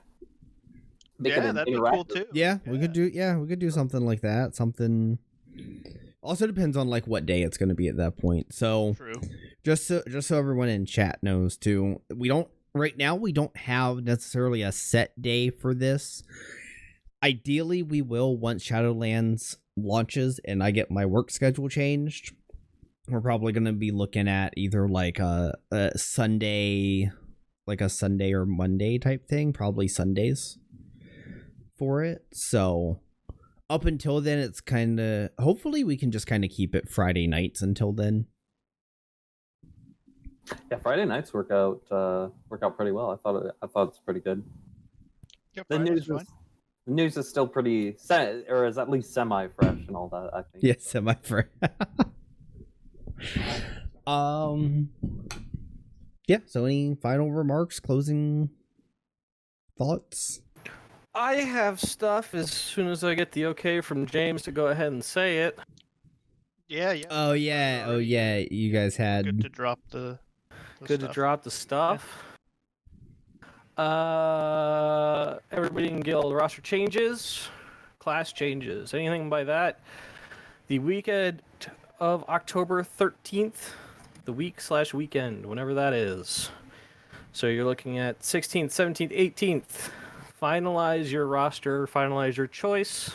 That'd be cool too. We could do something like that. Something also depends on like what day it's going to be at that point. So true. Just so everyone in chat knows too, we don't have necessarily a set day for this. Ideally, we will once Shadowlands launches and I get my work schedule changed. We're probably going to be looking at either like a Sunday or Monday type thing, probably Sundays for it. So up until then, it's kind of, hopefully we can just kind of keep it Friday nights until then. Yeah, Friday nights work out pretty well. I thought it's pretty good. Yeah, The news is still pretty or is at least semi fresh and all that, I think. Yes, semi-fresh. Yeah, so any final remarks, closing thoughts? I have stuff as soon as I get the okay from James to go ahead and say it. Yeah. Oh yeah, you guys had Good to drop the Good stuff. to drop the stuff. Everybody in guild roster changes, class changes. Anything by that? The weekend of October 13th, the week/weekend, whenever that is. So you're looking at 16th, 17th, 18th. Finalize your roster, finalize your choice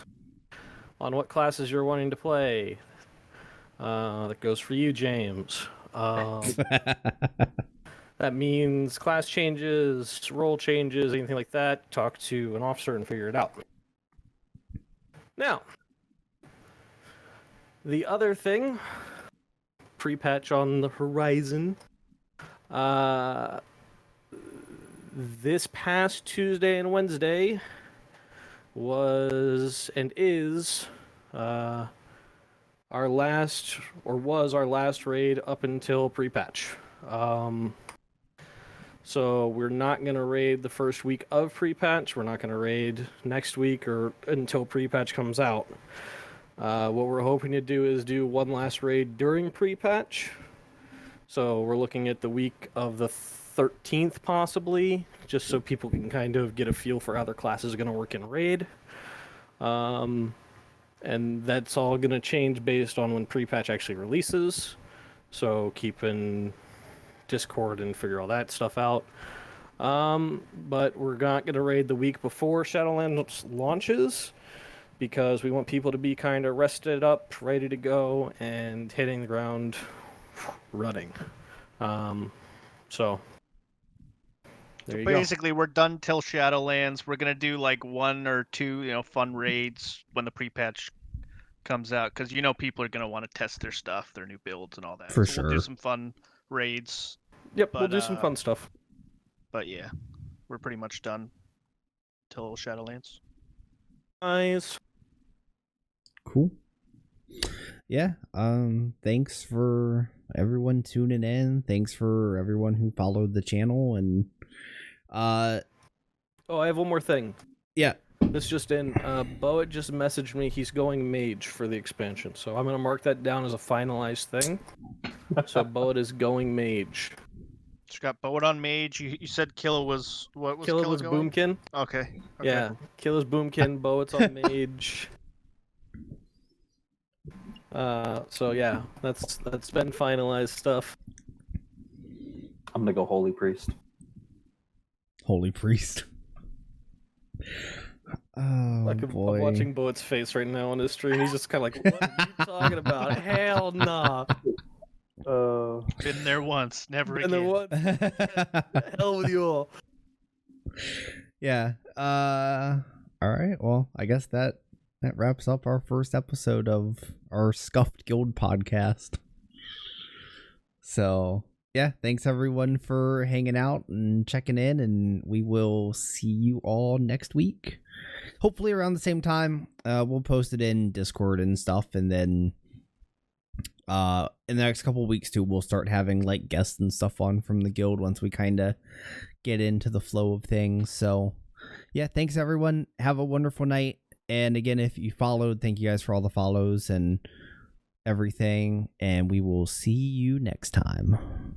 on what classes you're wanting to play. That goes for you, James. That means class changes, role changes, anything like that. Talk to an officer and figure it out. Now, the other thing, pre-patch on the horizon. This past Tuesday and Wednesday was and is our last raid up until pre-patch. So we're not going to raid the first week of pre-patch. We're not going to raid next week or until pre-patch comes out. What we're hoping to do is do one last raid during pre-patch. So we're looking at the week of the 13th possibly, just so people can kind of get a feel for how their class is going to work in raid. And that's all going to change based on when pre-patch actually releases. So keep in Discord and figure all that stuff out. But we're not going to raid the week before Shadowlands launches because we want people to be kind of rested up, ready to go, and hitting the ground running. So there you go. Basically, we're done till Shadowlands. We're gonna do like 1 or 2, fun raids when the pre-patch comes out, because people are gonna want to test their stuff, their new builds, and all that. For We'll do sure. some fun raids. Yep, we'll do some fun stuff. But yeah, we're pretty much done till Shadowlands. Nice. Cool. Yeah, thanks for everyone tuning in. Thanks for everyone who followed the channel, and I have one more thing. Yeah. This just in, Boet just messaged me he's going mage for the expansion, so I'm gonna mark that down as a finalized thing. So Boet is going mage. So you got Boet on mage. You said Killa was what was Killa was going? Boomkin. Okay. Yeah, Killa's Boomkin, Boet's on mage. So yeah, that's been finalized stuff. I'm gonna go Holy Priest. Holy Priest. Oh, I'm watching Boet's face right now on his stream. He's just kind of like, what are you talking about? Hell nah. Been there once, never And again. then what? Hell with you all. Yeah. All right. Well, I guess that wraps up our first episode of our Scuffed Guild podcast. So, yeah, thanks everyone for hanging out and checking in, and we will see you all next week. Hopefully around the same time. We'll post it in Discord and stuff, and then in the next couple of weeks too, we'll start having like guests and stuff on from the guild once we kind of get into the flow of things. So, yeah, thanks everyone. Have a wonderful night. And again, if you followed, thank you guys for all the follows and everything. And we will see you next time.